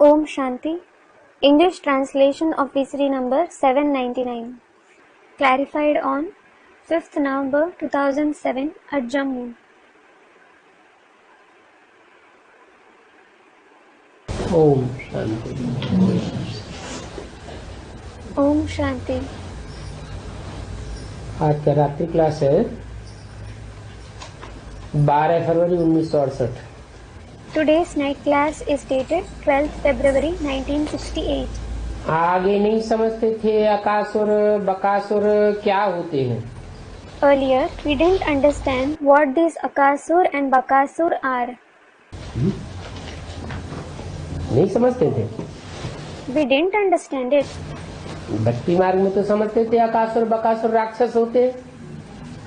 Om Shanti. English translation of VCD number 799. Clarified on 5th November 2007 at Jammu. Om Shanti. Om Shanti. आज का रात्रि class है 12 फरवरी 1968। Today's night class is dated 12th February 1968. आगे नहीं समझते थे अकासुर बकासुर क्या होते हैं। Earlier, we didn't understand what these Akasur and Bakasur are. नहीं समझते थे। We didn't understand it. भक्ति मार्ग में तो समझते थे अकासुर बकासुर राक्षस होते हैं।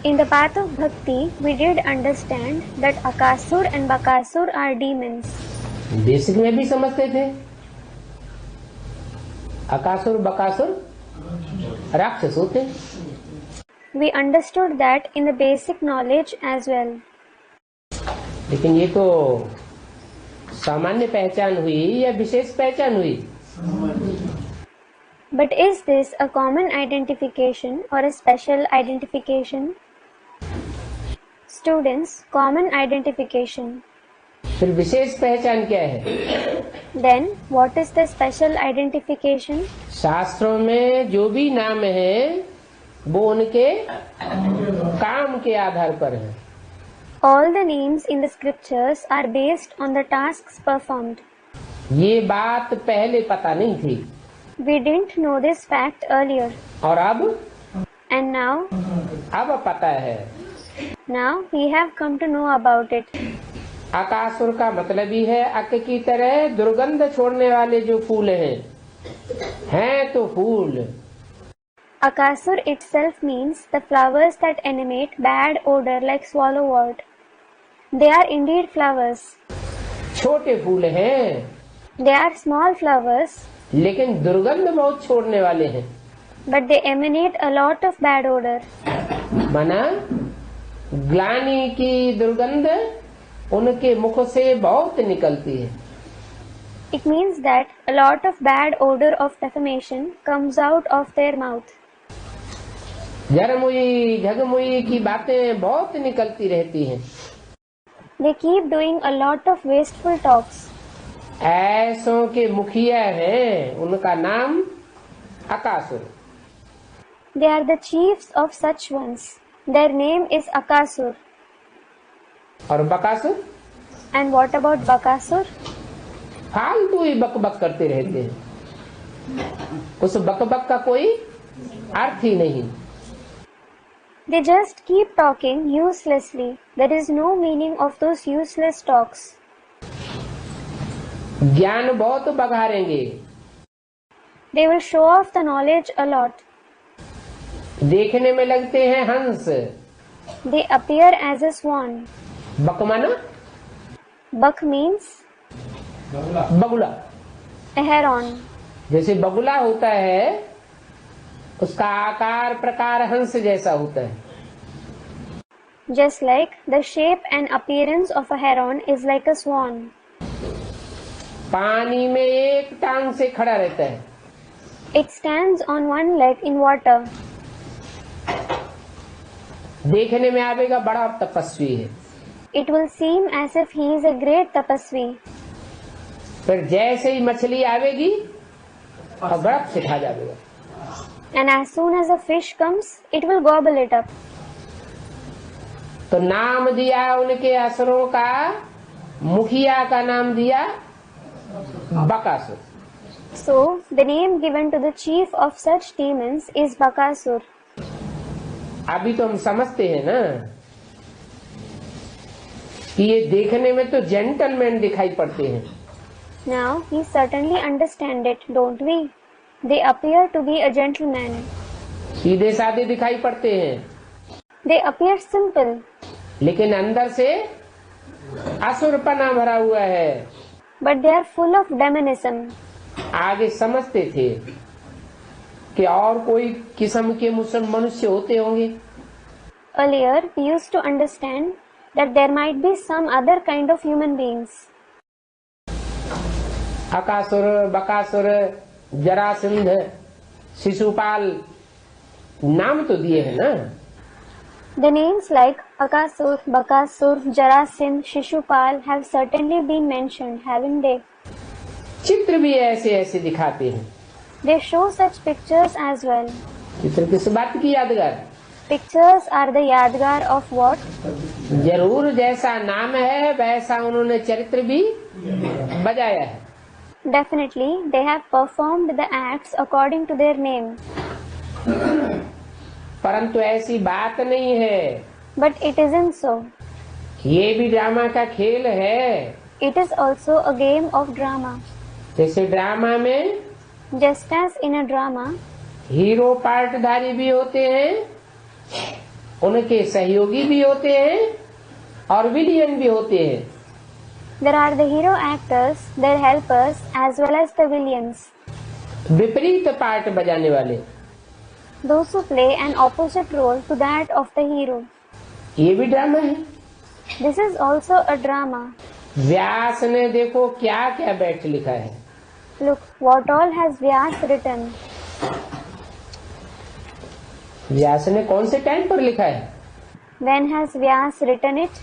In the path of Bhakti, we did understand that Akasur and Bakasur are demons. Basic में भी समझते थे अकासुर बकासुर राक्षस होते हैं। We understood that in the basic knowledge as well. लेकिन ये तो सामान्य पहचान हुई या विशेष पहचान हुई? But is this a common identification or a special identification? Students, common identification. फिर विशेष पहचान क्या है? Then, what is the special identification? शास्त्रों में जो भी नाम है वो उनके काम के आधार पर है। All the names in the scriptures are based on the tasks performed. ये बात पहले पता नहीं थी We didn't know this fact earlier. और अब And अब पता है। now we have come to know about it. अकासुर का मतलब ही है अक की तरह दुर्गंध छोड़ने वाले जो फूल हैं तो फूल। Akasur itself means the flowers that emanate bad odor like swallowwort. They are indeed flowers. छोटे फूल हैं They are small flowers, लेकिन दुर्गंध बहुत छोड़ने वाले हैं। but they emanate a lot of bad odor. माना ग्लानि की दुर्गंध उनके मुख से बहुत निकलती है। It means that a lot of bad odor of defamation comes out of their mouth. झरमुई झगमुई की बातें बहुत निकलती रहती हैं। They keep doing a lot of wasteful talks. ऐसों के मुखिया हैं उनका नाम अकासुर। They are the chiefs of such ones. Their name is Akasur. और Bakasur? And what about Bakasur? फालतू ही बकबक करते रहते हैं। उस बकबक का कोई अर्थ ही नहीं। They just keep talking uselessly. There is no meaning of those useless talks. ज्ञान बहुत बघारेंगे। They will show off the knowledge a lot. देखने में लगते हैं हंस। They appear as a swan. बकमाना? Buck means बगुला। a heron. जैसे बगुला होता है उसका आकार प्रकार हंस जैसा होता है। Just like the shape and appearance of a heron is like a swan. पानी में एक टांग से खड़ा रहता है। It stands on one leg in water. देखने में आवेगा बड़ा तपस्वी है। It will seem as if he is a great tapasvi. फिर जैसे ही मछली आवेगी और बर्फ से खा जाएगा। And as soon as a fish comes, it will gobble it up. तो नाम दिया उनके असुरों का, मुखिया का नाम दिया Bakasur. So, the name given to the chief of such demons is Bakasur. अभी तो हम समझते हैं ना कि ये देखने में तो जेंटलमैन दिखाई पड़ते हैं। Now, we certainly understand it, don't we? They appear to be a gentleman. सीधे साधे दिखाई पड़ते हैं। They appear simple. लेकिन अंदर से असुरपना भरा हुआ है। But they are full of demonism. आगे समझते थे कि और कोई किस्म के मनुष्य होते होंगे। Earlier, we used to understand that there might be some other kind of human beings. अकासुर, Bakasur, Jarasandh, Shishupal नाम तो दिए हैं ना। The names like Akasur, Bakasur, Jarasindh, Shishupal have certainly been mentioned, haven't they? चित्र भी ऐसे ऐसे दिखाते हैं। They show such pictures as well. चित्र किस बात की यादगार? Pictures are the yadgar of what? जरूर जैसा नाम है वैसा उन्होंने चरित्र भी बजाया है। Definitely, they have performed the acts according to their name. परंतु ऐसी बात नहीं है। But it isn't so. ये भी ड्रामा का खेल है। It is also a game of drama. जैसे ड्रामा में Just as in a drama, hero पार्टधारी भी होते हैं, उनके सहयोगी भी होते हैं और विलियन भी होते हैं। there are the hero actors, their helpers, as well as the villains. विपरीत पार्ट बजाने वाले। Those who play an opposite role to that of the hero. ये भी ड्रामा है। This is also a drama. व्यास ने देखो क्या क्या बैठ लिखा है। Look, what all has Vyas written. व्यास ने कौन से टाइम पर लिखा है? When has Vyas written it?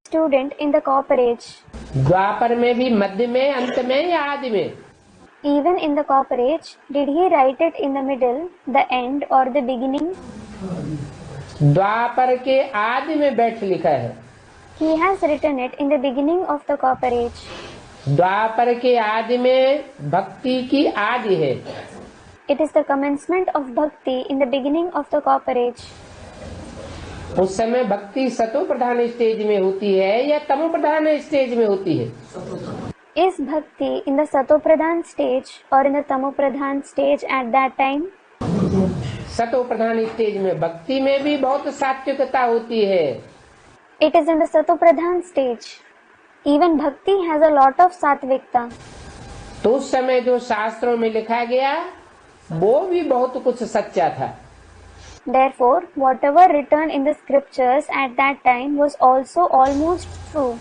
Student in the Copper Age. द्वापर में भी, मध्य में, अंत में या आदि में? Even in the Copper Age, did he write it in the middle, the end, or the beginning? द्वापर के आदि में बैठ लिखा है। He has written it in the beginning of the Copper Age. द्वापर के आदि में भक्ति की आदि है। It is the commencement of bhakti in the beginning of the Copper Age. उस समय भक्ति सतो प्रधान स्टेज में होती है या तमो प्रधान स्टेज में होती है? Is bhakti in the Satopradhan stage or in the Tamopradhan stage at that time? सतो प्रधान स्टेज में भक्ति में भी बहुत सात्विकता होती है। It is in the Satopradhan stage. Even bhakti has a lot of satvikta. तो उस समय जो शास्त्रों में लिखा गया वो भी बहुत कुछ सच्चा था। Therefore, whatever written in the scriptures at that time was also almost true.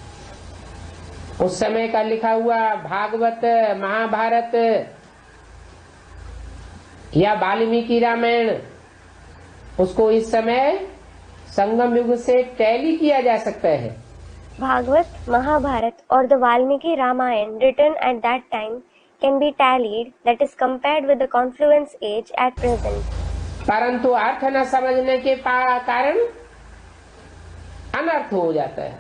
उस समय का लिखा हुआ भागवत, महाभारत या वाल्मीकि रामायण, उसको इस समय संगम युग से टैली किया जा सकता है। Bhagavad, Mahabharat or the Valmiki Ramayan written at that time can be tallied, that is compared with the confluence age at present. परंतु अर्थ न समझने के कारण अनर्थ हो जाता है।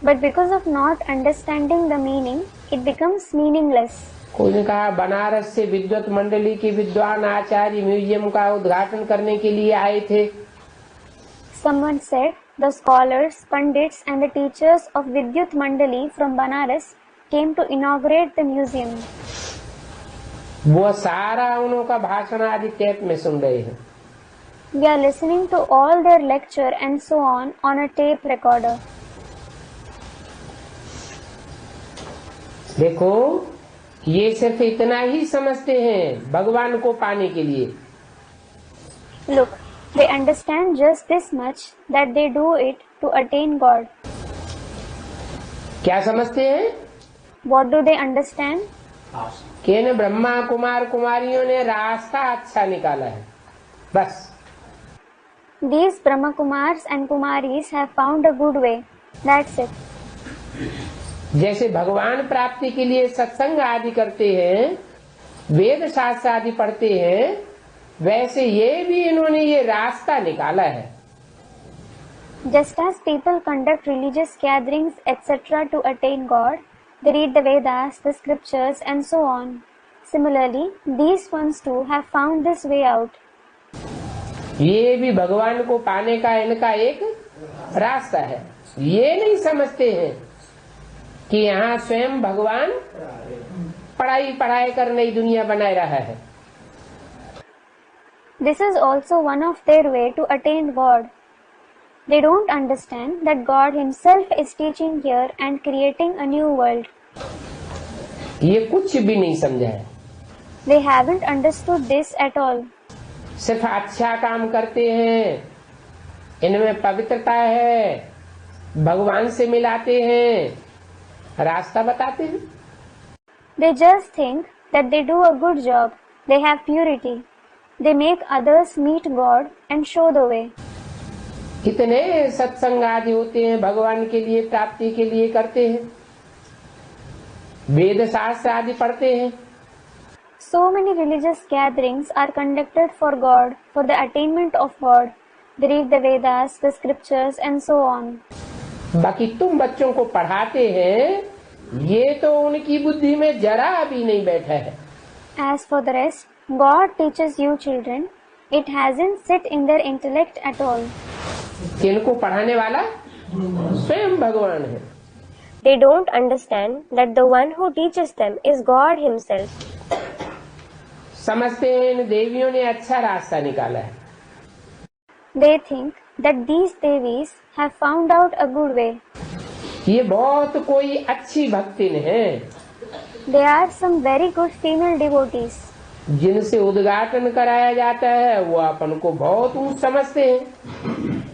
But because of not understanding the meaning, it becomes meaningless. कोई ने कहा बनारस से विद्वत मंडली के विद्वान आचार्य म्यूजियम का उद्घाटन करने के लिए आए थे। Someone said the scholars, pandits and the teachers of Vidyut Mandali from Banaras came to inaugurate the museum. वो सारा उनका भाषण आदि टेप में सुन रहे हैं। We are listening to all their lecture and so on a tape recorder. देखो ये सिर्फ इतना ही समझते हैं भगवान को पाने के लिए। Look, they understand just this much that they do it to attain God. क्या समझते हैं? What do they understand? कि न ब्रह्मा कुमार कुमारियों ने रास्ता अच्छा निकाला है, बस। These Brahma Kumars and Kumaris have found a good way. That's it. जैसे भगवान प्राप्ति के लिए सत्संग आदि करते हैं, वेद शास्त्र आदि पढ़ते हैं, वैसे ये भी इन्होंने ये रास्ता निकाला है। Just as people conduct religious gatherings etc. to attain God, they read the Vedas, the scriptures and so on. Similarly, these ones too have found this way out. ये भी भगवान को पाने का इनका एक रास्ता है। ये नहीं समझते हैं कि यहाँ स्वयं भगवान पढ़ाई कर नई दुनिया बनाए रहा है। This is also one of their way to attain God. They don't understand that God himself is teaching here and creating a new world. ये कुछ भी नहीं समझा है। They haven't understood this at all. सिर्फ अच्छा काम करते हैं, इनमें पवित्रता है, भगवान से मिलाते हैं, रास्ता बताते हैं। They just think that they do a good job, they have purity, they make others meet God and show the way. कितने सत्संग आदि होते हैं भगवान के लिए प्राप्ति के लिए करते हैं, वेद शास्त्र आदि पढ़ते हैं. So many religious gatherings are conducted for God, for the attainment of God. They read the Vedas, the scriptures and so on. बाकी तुम बच्चों को पढ़ाते हैं, ये तो उनकी बुद्धि में जरा भी नहीं बैठा है. As for the rest, God teaches you children. It hasn't sit in their intellect at all. इनको पढ़ाने वाला स्वयं भगवान है. They don't understand that the one who teaches them is God himself. समझते हैं इन देवियों ने अच्छा रास्ता निकाला है. They think that these Devis have found out a good way. ये बहुत कोई अच्छी भक्तिन है They are some very good female devotees. जिनसे उद्घाटन कराया जाता है वो अपन को बहुत ऊंच समझते हैं.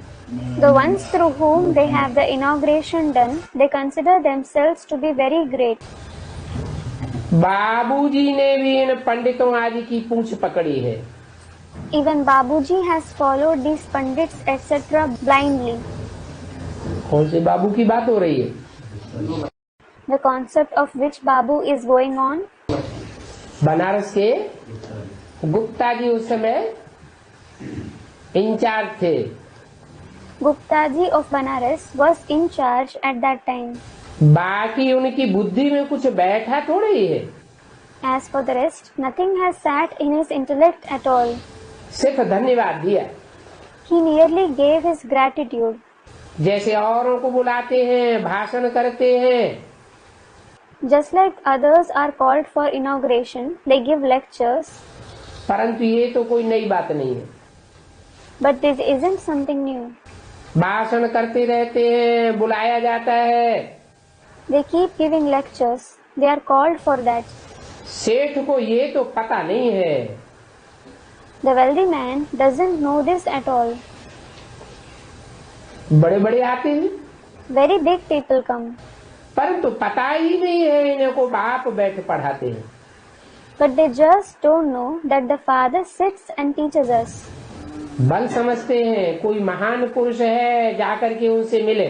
The ones through whom they have the inauguration done, they consider themselves to be very great. बाबूजी ने भी इन पंडितों आदि की पूंछ पकड़ी है. Even Babuji has followed these pandits etc. blindly. कौन से बाबू की बात हो रही है? The concept of which Babu is going on? Banaras के गुप्ता जी उस समय इंचार्ज थे. Gupta ji of Banaras was in charge at that time. बाकी उनकी बुद्धि में कुछ बैठा थोड़ा ही है. As for the rest, nothing has sat in his intellect at all. सिर्फ धन्यवाद दिया. He merely gave his gratitude. जैसे औरों को बुलाते हैं, भाषण करते हैं, Just like others are called for inauguration, they give lectures. परंतु ये तो कोई नई बात नहीं है. But this isn't something new. भाषण करते रहते हैं, बुलाया जाता है. They keep giving lectures. They are called for that. सेठ को ये तो पता नहीं है. The wealthy man doesn't know this at all. बड़े बड़े आते हैं, Very big people come. परंतु पता ही नहीं है इन्हें को बाप बैठ पढ़ाते हैं. But they just don't know that the Father sits and teaches us. बल समझते हैं कोई महान पुरुष है, जाकर के उनसे मिले.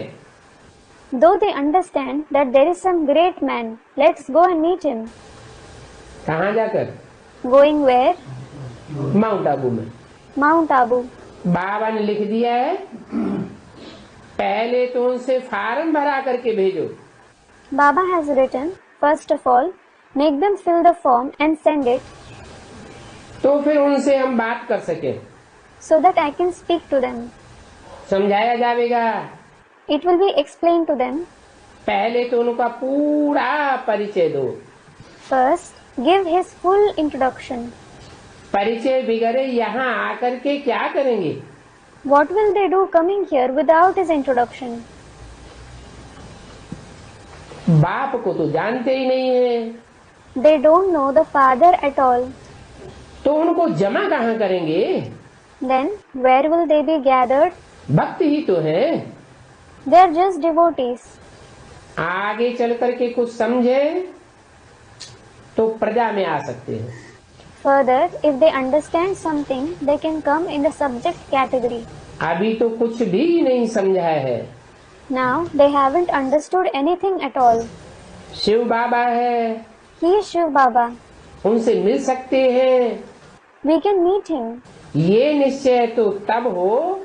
Though they understand that there is some great man, let's go and meet him. कहाँ जाकर? Going where? माउंट आबू में. Mount Abu. बाबा ने लिख दिया है, पहले तो उनसे फार्म भरा करके भेजो. Baba has written, first of all, make them fill the form and send it तो फिर उनसे हम बात कर सके, so that I can speak to them. समझाया जाएगा. It will be explained to them. पहले तो उनका पूरा परिचय दो. First, give his full introduction. परिचय बिगड़े यहाँ आकर के क्या करेंगे? What will they do coming here without his introduction? बाप को तो जानते ही नहीं है, They don't know the Father at all. तो उनको जमा कहाँ करेंगे? Then, where will they be gathered? भक्त ही तो है. They are just devotees. आगे चल करके कुछ समझे तो प्रजा में आ सकते हैं. Further, if they understand something, they can come in the subject category. अभी तो कुछ भी नहीं समझा है. Now, they haven't understood anything at all. Shiv बाबा है, He is Shiv Baba. उनसे मिल सकते हैं. We can meet him. ये निश्चय तो तब हो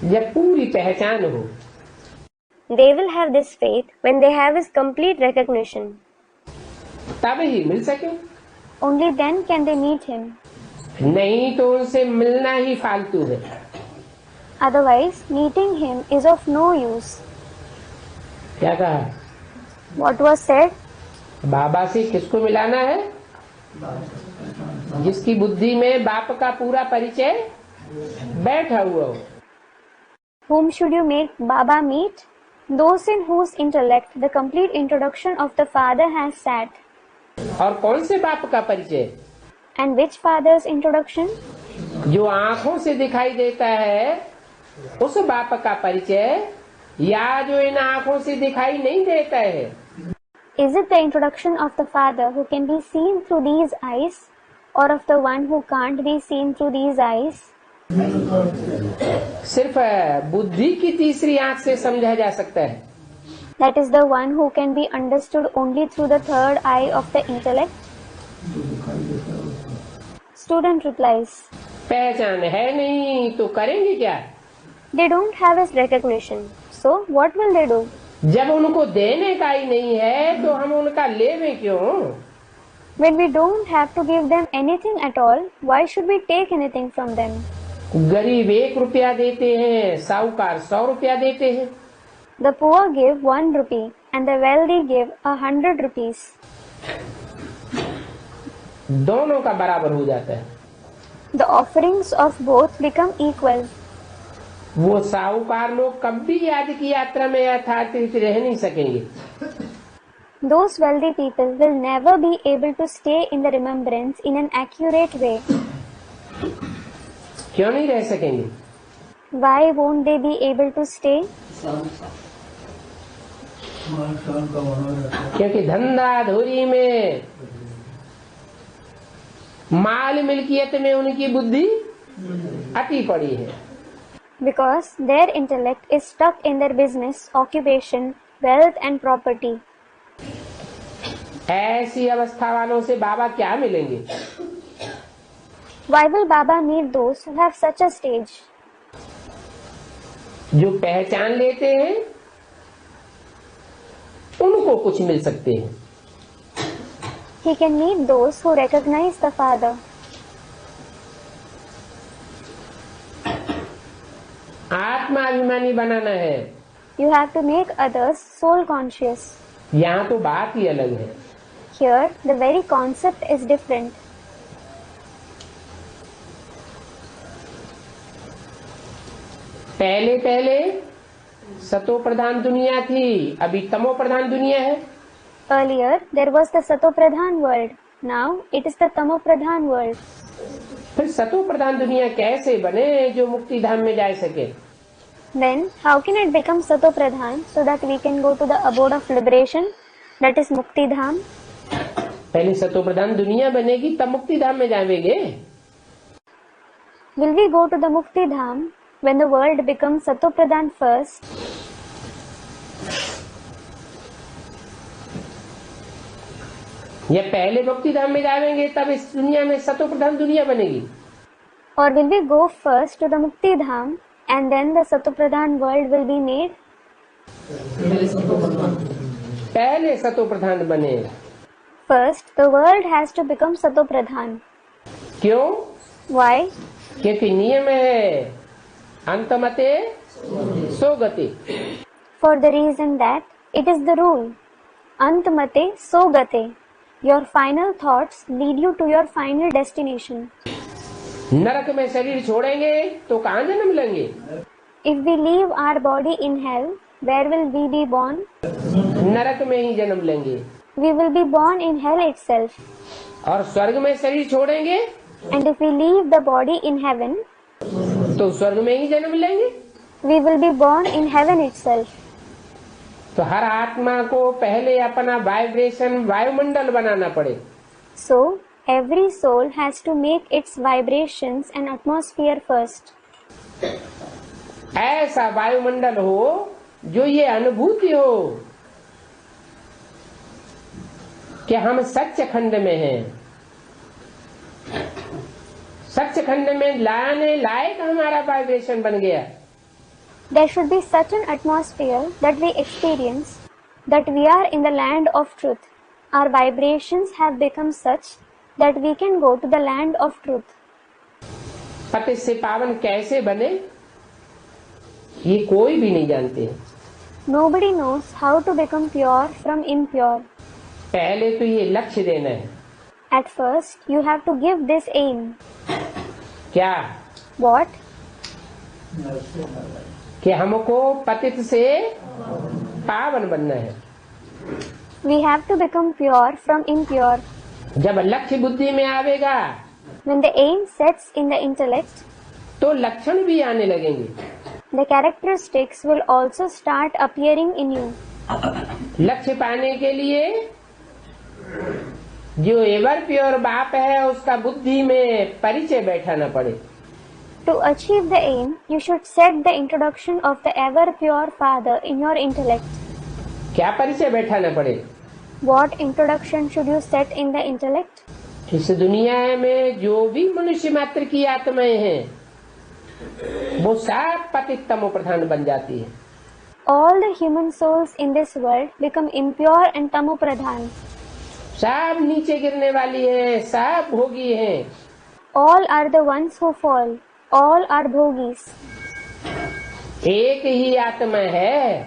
जब पूरी पहचान हो. They will have this faith when they have his complete recognition. तब ही मिल सके, Only then can they meet him. नहीं तो उनसे मिलना ही फालतू है. Otherwise, meeting him is of no use. क्या कहा? What was said? बाबा से किसको मिलाना है? जिसकी बुद्धि में बाप का पूरा परिचय बैठा हुआ हो. Whom should you make Baba meet? Those in whose intellect the complete introduction of the Father has sat. और कौन से बाप का परिचय? And which Father's introduction? जो आंखों से दिखाई देता है, उस बाप का परिचय या जो इन आंखों से दिखाई नहीं देता है? Is it the introduction of the Father who can be seen through these eyes, or of the one who can't be seen through these eyes? सिर्फ बुद्धि की तीसरी आंख से समझा जा सकता है। That is the one who can be understood only through the third eye of the intellect. Student replies, पहचान है नहीं तो करेंगे क्या? they don't have his recognition, so what will they do? जब उनको देने का ही नहीं है तो हम उनका लेवें क्यों? When we don't have to give them anything at all, why should we take anything from them? गरीब 1 रुपया देते हैं, साहूकार 100 रुपया देते हैं। The poor give 1 rupee and the wealthy give 100 rupees. दोनों का बराबर हो जाता है। The offerings of both become equal. वो साहूकार लोग कभी याद की यात्रा में यथार्थ रह नहीं सकेंगे। Those wealthy people will never be able to stay in the remembrance in an accurate way. क्यों नहीं रह सकेंगे? Why won't they be able to stay? क्योंकि धंधा धोरी में, माल मिल्कियत में उनकी बुद्धि अटी पड़ी है। Because their intellect is stuck in their business, occupation, wealth and property. ऐसी अवस्था वालों से बाबा क्या मिलेंगे? Why will Baba meet those who have such a stage? जो पहचान लेते हैं उनको कुछ मिल सकते हैं। He can meet those who recognize the Father. आत्माभिमानी बनाना है। You have to make others soul conscious. यहाँ तो बात ही अलग है। Here, the very concept is different. पहले पहले सतो प्रधान दुनिया थी, अभी तमो प्रधान दुनिया है। Earlier, there was the Sato Pradhan world. Now, it is the Tamo Pradhan world. फिर सतो प्रधान दुनिया कैसे बने जो मुक्ति धाम में जा सके? Then, how can it become Sato Pradhan so that we can go to the abode of liberation, that is Mukti Dham? पहले सतो प्रधान दुनिया बनेगी तब मुक्ति धाम में जाएंगे। Will we go to the Mukti Dham when the world becomes Sato Pradhan first? या पहले मुक्ति धाम में जाएंगे तब इस दुनिया में सतो प्रधान दुनिया बनेगी? Or will we go first to the Mukti Dham and then the Sato Pradhan world will be made? पहले सतो प्रधान बने। First, the world has to become Sato Pradhan. क्यों? Why? क्योंकि नियम है अंतमते सोगति। For the reason that it is the rule. Antmate so gate. Your final thoughts lead you to your final destination. नरक में शरीर छोड़ेंगे तो कहाँ जन्म लेंगे? If we leave our body in hell, where will we be born? नरक में ही जन्म लेंगे। We will be born in hell itself. और स्वर्ग में शरीर छोड़ेंगे And if we leave the body in heaven, तो स्वर्ग में ही जन्म लेंगे। we will be born in heaven itself. तो हर आत्मा को पहले अपना वाइब्रेशन वायुमंडल बनाना पड़े। So, every soul has to make its vibrations and atmosphere first. ऐसा वायुमंडल हो जो ये अनुभूति हो कि हम सच्च खंड में हैं। सच्च खंड में लाने लायक हमारा वाइब्रेशन बन गया। There should be such an atmosphere that we experience that we are in the land of truth. Our vibrations have become such that we can go to the land of truth. पतित से पावन कैसे बने ये कोई भी नहीं जानते। Nobody knows how to become pure from impure. पहले तो ये लक्ष्य देना है। At first, you have to give this aim. क्या? What? कि हमको पतित से पावन बनना है। We have to become pure from impure. जब लक्ष्य बुद्धि में आवेगा When the aim sets in the intellect, तो लक्षण भी आने लगेंगे। The characteristics will also start appearing in you. लक्ष्य पाने के लिए जो एवर प्योर बाप है उसका बुद्धि में परिचय बैठाना पड़े। To achieve the aim, you should set the introduction of the ever pure Father in your intellect. क्या परिचय बैठाना पड़े? What introduction should you set in the intellect? इस दुनिया में जो भी मनुष्य मात्र की आत्माएं हैं वो सब पतित तमो प्रधान बन जाती है। All the human souls in this world become impure and tamo pradhan. सब नीचे गिरने वाली है, सब भोगी हैं। All are the ones who fall. All are bhogis. एक ही आत्मा है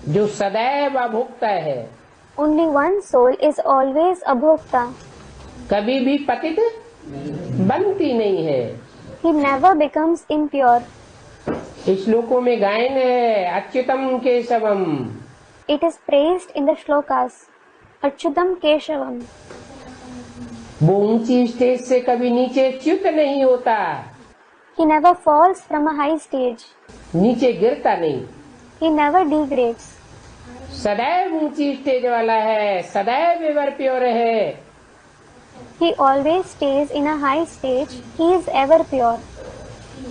जो सदैव अभोक्ता है। Only one soul is always abhokta. कभी भी पतित बनती नहीं है। He never becomes impure. इस श्लोकों में गायन है Achyutam Keshavam. It is praised in the shlokas. Achyutam Keshavam. वो ऊंची स्टेज से कभी नीचे च्युत नहीं होता। He never falls from a high stage. नीचे गिरता नहीं। He never degrades. सदैव ऊंची स्टेज वाला है, सदैव एवर प्योर है। He always stays in a high stage. He is ever pure.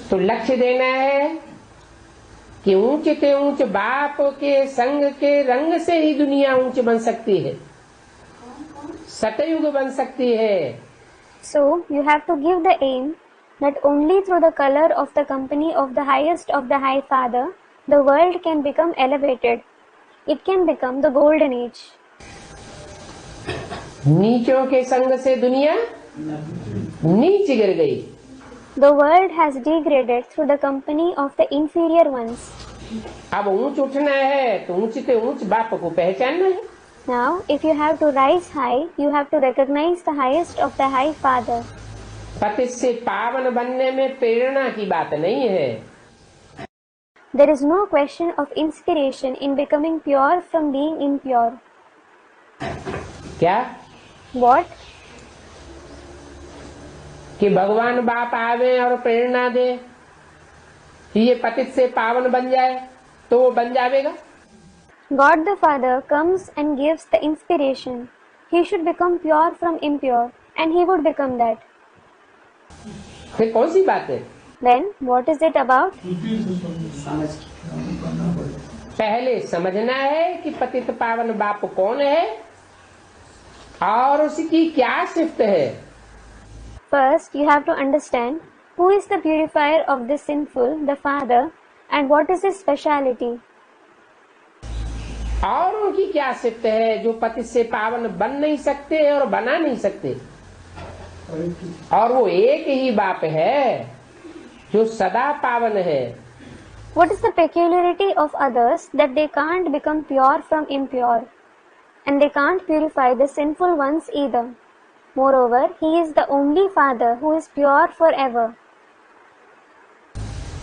तो लक्ष्य देना है कि ऊंच से ऊंच बाप के संग के रंग से ही दुनिया ऊंच बन सकती है, सतयुग बन सकती है। So, you have to give the aim that only through the color of the company of the highest of the High Father, the world can become elevated. It can become the golden age. नीचों के संग से दुनिया नीच गिर गई। The world has degraded through the company of the inferior ones. अब ऊंच उठना है तो ऊंच से ऊंच बाप को पहचानना है। Now, if you have to rise high, you have to recognize the highest of the High Father. पतित से पावन बनने में प्रेरणा की बात नहीं है। There is no question of inspiration in becoming pure from being impure. क्या? What? कि भगवान बाप आवे और प्रेरणा दे कि ये पतित से पावन बन जाए तो वो बन जाएगा। God the Father comes and gives the inspiration. He should become pure from impure, and he would become that. फिर कौन सी बात है? Then, what is it about? पहले समझना है कि पतित पावन बाप कौन है और उसकी क्या सिफ्त है। First, you have to understand who is the purifier of the sinful, the Father, and what is his speciality. और उनकी क्या सिफ्त है जो पतित से पावन बन नहीं सकते और बना नहीं सकते। और वो एक ही बाप है जो सदा पावन है। What is the peculiarity of others that they can't become pure from impure, and they can't purify the sinful ones either. Moreover, he is the only Father who is pure forever.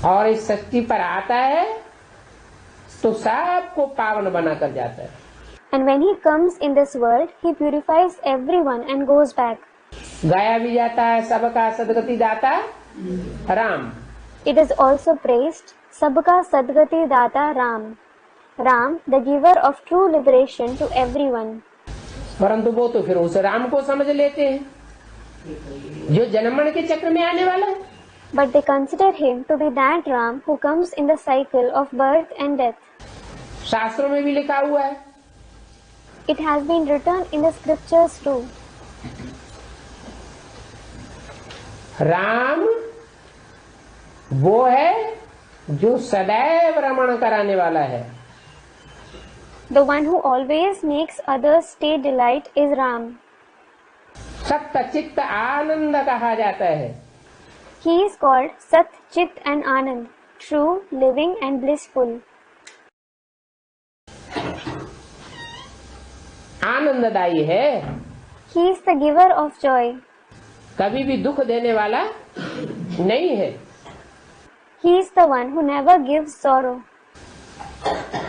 और इस सृष्टि पर आता है तो सबको पावन बना कर जाता है। And when he comes in this world, he purifies everyone and goes back. गाया भी जाता है सबका सदगति दाता Ram. It is also praised, Sabka Sadgati Data Ram. Ram, the giver of true liberation to everyone. परंतु वो तो फिर उस राम को समझ लेते हैं जो जन्म मरण के चक्र में आने वाला है। But they consider him to be that Ram who comes in the cycle of birth and death. शास्त्रों में भी लिखा हुआ है। It has been written in the scriptures too. Ram वो है जो सदैव रमण कराने वाला है। The one who always makes others stay delight is Ram. सत्य चित्त आनंद कहा जाता है। He is called Sat, Chit and Anand, true, living and blissful. आनंददायी है। He is the giver of joy. कभी भी दुख देने वाला नहीं है। He is the one who never gives sorrow.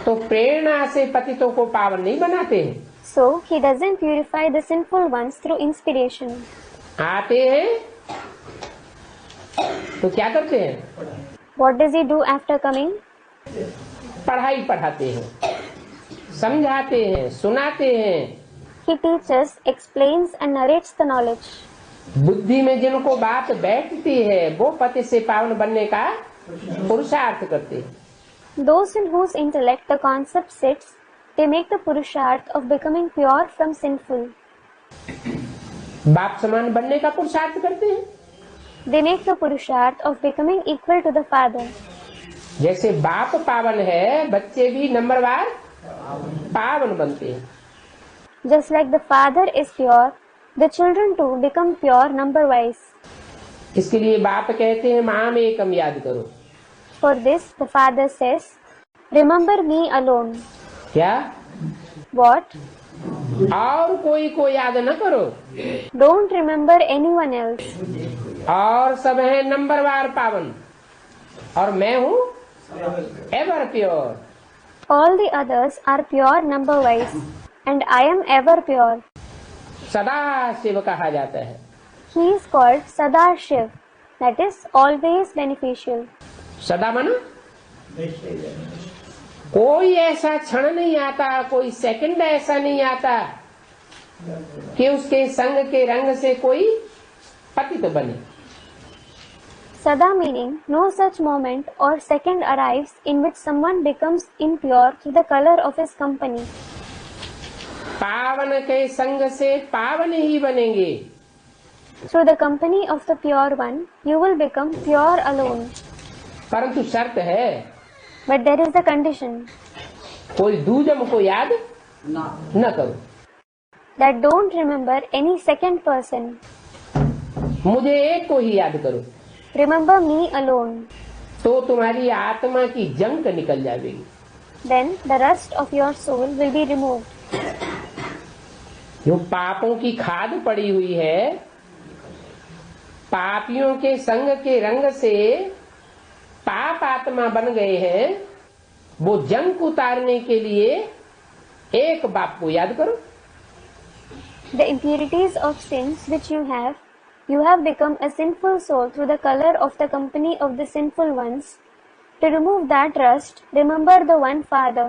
तो प्रेरणा से पतितों को पावन नहीं बनाते हैं। So, he doesn't purify the sinful ones through inspiration. आते हैं तो क्या करते हैं? What does he do after coming? पढ़ाई पढ़ाते हैं, समझाते हैं, सुनाते हैं। He teaches, explains and narrates the knowledge. बुद्धि में जिनको बात बैठती है वो पति से पावन बनने का पुरुषार्थ करते हैं। Those in whose intellect the concept sits, they make the purusharth of becoming pure from sinful. बाप समान बनने का पुरुषार्थ करते हैं। They make the purusharth of becoming equal to the father. जैसे बाप पावन है, बच्चे भी नंबरवार पावन बनते हैं। Just like the father is pure, the children too become pure number-wise. इसके लिए बाप कहते हैं माम एकम याद करो। For this, the father says, "Remember me alone." क्या? What? और कोई को याद न करो। Don't remember anyone else. और सब है नंबरवार पावन और मैं हूँ ever pure. All the others are pure number-wise, and I am ever pure. सदा शिव कहा जाता है। He is called Sadashiv, that is always beneficial. सदा माना कोई ऐसा क्षण नहीं आता, कोई सेकंड ऐसा नहीं आता कि उसके संग के रंग से कोई पतित बने। Sada meaning no such moment or second arrives in which someone becomes impure through the color of his company. पावन के संग से पावन ही बनेंगे। Through the company of the pure one, you will become pure alone. परंतु शर्त है, But there is the condition कोई दूजम को याद न करो। that don't remember any second person. मुझे एक को ही याद करो। Remember me alone. तो तुम्हारी आत्मा की जंक निकल जाएगी। Then the rust of your soul will be removed. जो पापों की खाद पड़ी हुई है, पापियों के संग के रंग से पाप आत्मा बन गए हैं, वो जंक उतारने के लिए एक बाप को याद करो। The impurities of sins which you have become a sinful soul through the color of the company of the sinful ones. To remove that rust, remember the one Father.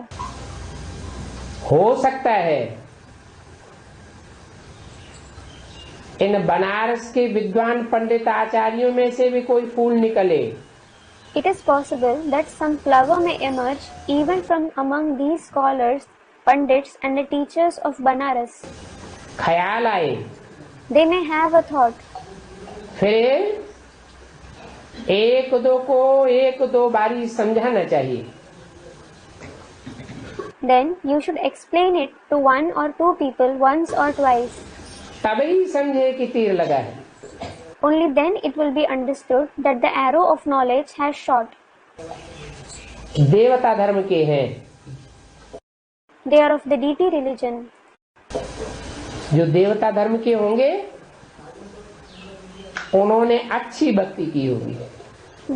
हो सकता है इन बनारस के विद्वान पंडित आचार्यों में से भी कोई फूल निकले। It is possible that some flower may emerge even from among these scholars, pandits and the teachers of Banaras. ख्याल आए, They may have a thought. फिर एक दो बारी समझाना चाहिए। Then you should explain it to one or two people once or twice. तभी समझे कि तीर लगा है। Only then it will be understood that the arrow of knowledge has shot. देवता धर्म के हैं, They are of the deity religion. जो देवता धर्म के होंगे उन्होंने अच्छी भक्ति की होगी।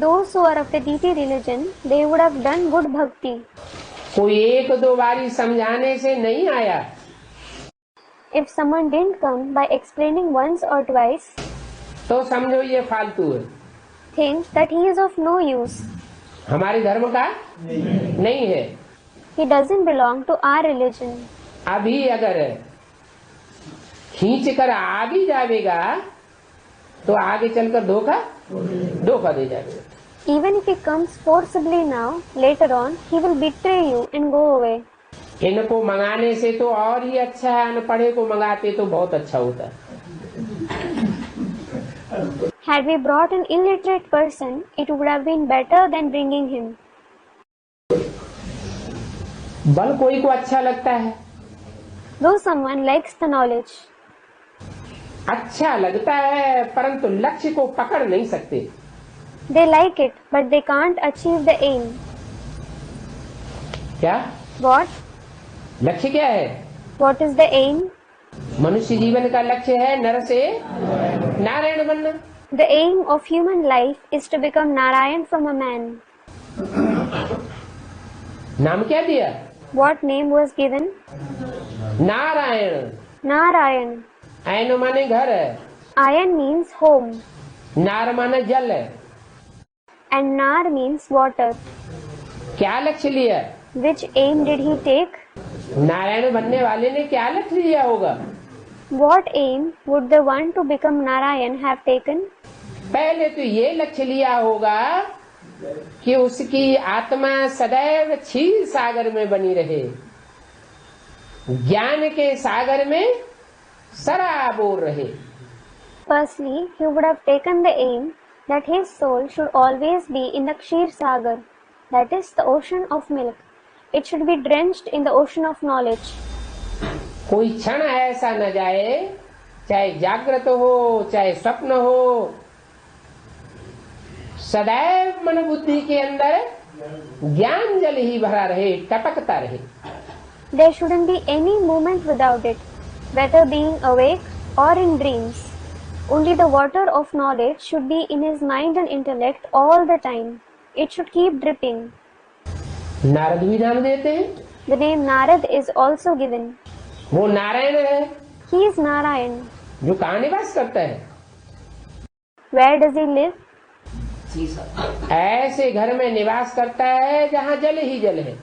Those who are of the deity religion, they would have done good bhakti. कोई एक दो बारी समझाने से नहीं आया, If someone didn't come by explaining once or twice, तो समझो ये फालतू है, think that he is of no use. हमारे धर्म का नहीं है। He doesn't belong to our religion. अभी अगर खींच कर आ भी जाएगा तो आगे चलकर धोखा दे जाएगा। Even if he comes forcibly now, later on, he will betray you and go away. इनको मंगाने से तो और ही अच्छा है, अनपढ़े को मंगाते तो बहुत अच्छा होता है। Had we brought an illiterate person, it would have been better than bringing him. बल कोई को अच्छा लगता है, Though someone likes the knowledge, अच्छा लगता है, परंतु लक्ष्य को पकड़ नहीं सकते। they like it, but they can't achieve the aim. क्या What? लक्ष्य क्या है? What is the aim? मनुष्य जीवन का लक्ष्य है नर से नारायण बनना। The aim of human life is to become Narayan from a man. नाम क्या दिया? What name was given? Narayan. Narayan. ऐन माने घर है, Ayan means home. नार माने जल है, and nar means water. क्या लक्ष्य लिया? Which aim did he take? Narayan बनने वाले ने क्या लक्ष्य लिया होगा? What aim would the one to become Narayan have taken? पहले तो ये लक्ष्य लिया होगा कि उसकी आत्मा सदैव क्षीर सागर में बनी रहे, ज्ञान के सागर में सराबोर रहे। Firstly, he would have taken the aim that his soul should always be in the Kshir Sagar, that is the ocean of milk. It should be drenched in the ocean of knowledge. कोई क्षण ऐसा न जाए, चाहे जागृत हो चाहे स्वप्न हो, सदैव मन बुद्धि के अंदर ज्ञान जल ही भरा रहे, टपकता रहे। There shouldn't be any moment without it, whether being awake or in dreams. Only the water of knowledge should be in his mind and intellect all the time. It should keep dripping. Narad भी नाम देते हैं। The name Narad is also given. वो नारायण है। He is Narayan. जो कहाँ निवास करता है? Where does he live? ऐसे घर में निवास करता है जहाँ जल ही जल है।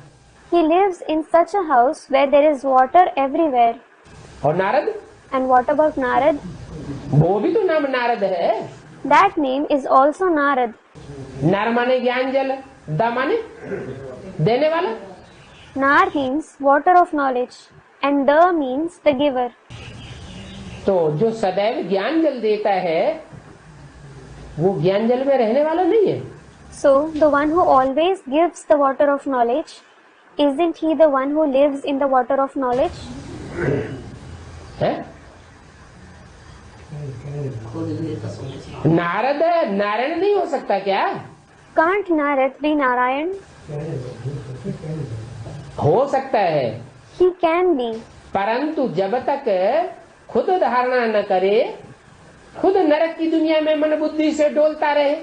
He lives in such a house where there is water everywhere. और Narad? And what about Narad? वो भी तो नाम नारद है। That name is also Narad. नर माने ज्ञान जल, द माने देने वाला। Nar means water of knowledge and Da means the giver. तो जो सदैव ज्ञान जल देता है वो ज्ञान जल में रहने वाला नहीं है। So the one who always gives the water of knowledge, isn't he the one who lives in the water of knowledge? है? नारद नारायण नहीं हो सकता क्या? Can't Narad be Narayan? हो सकता है, He can be. परंतु जब तक खुद धारणा न करे, खुद नरक की दुनिया में मन बुद्धि से डोलता रहे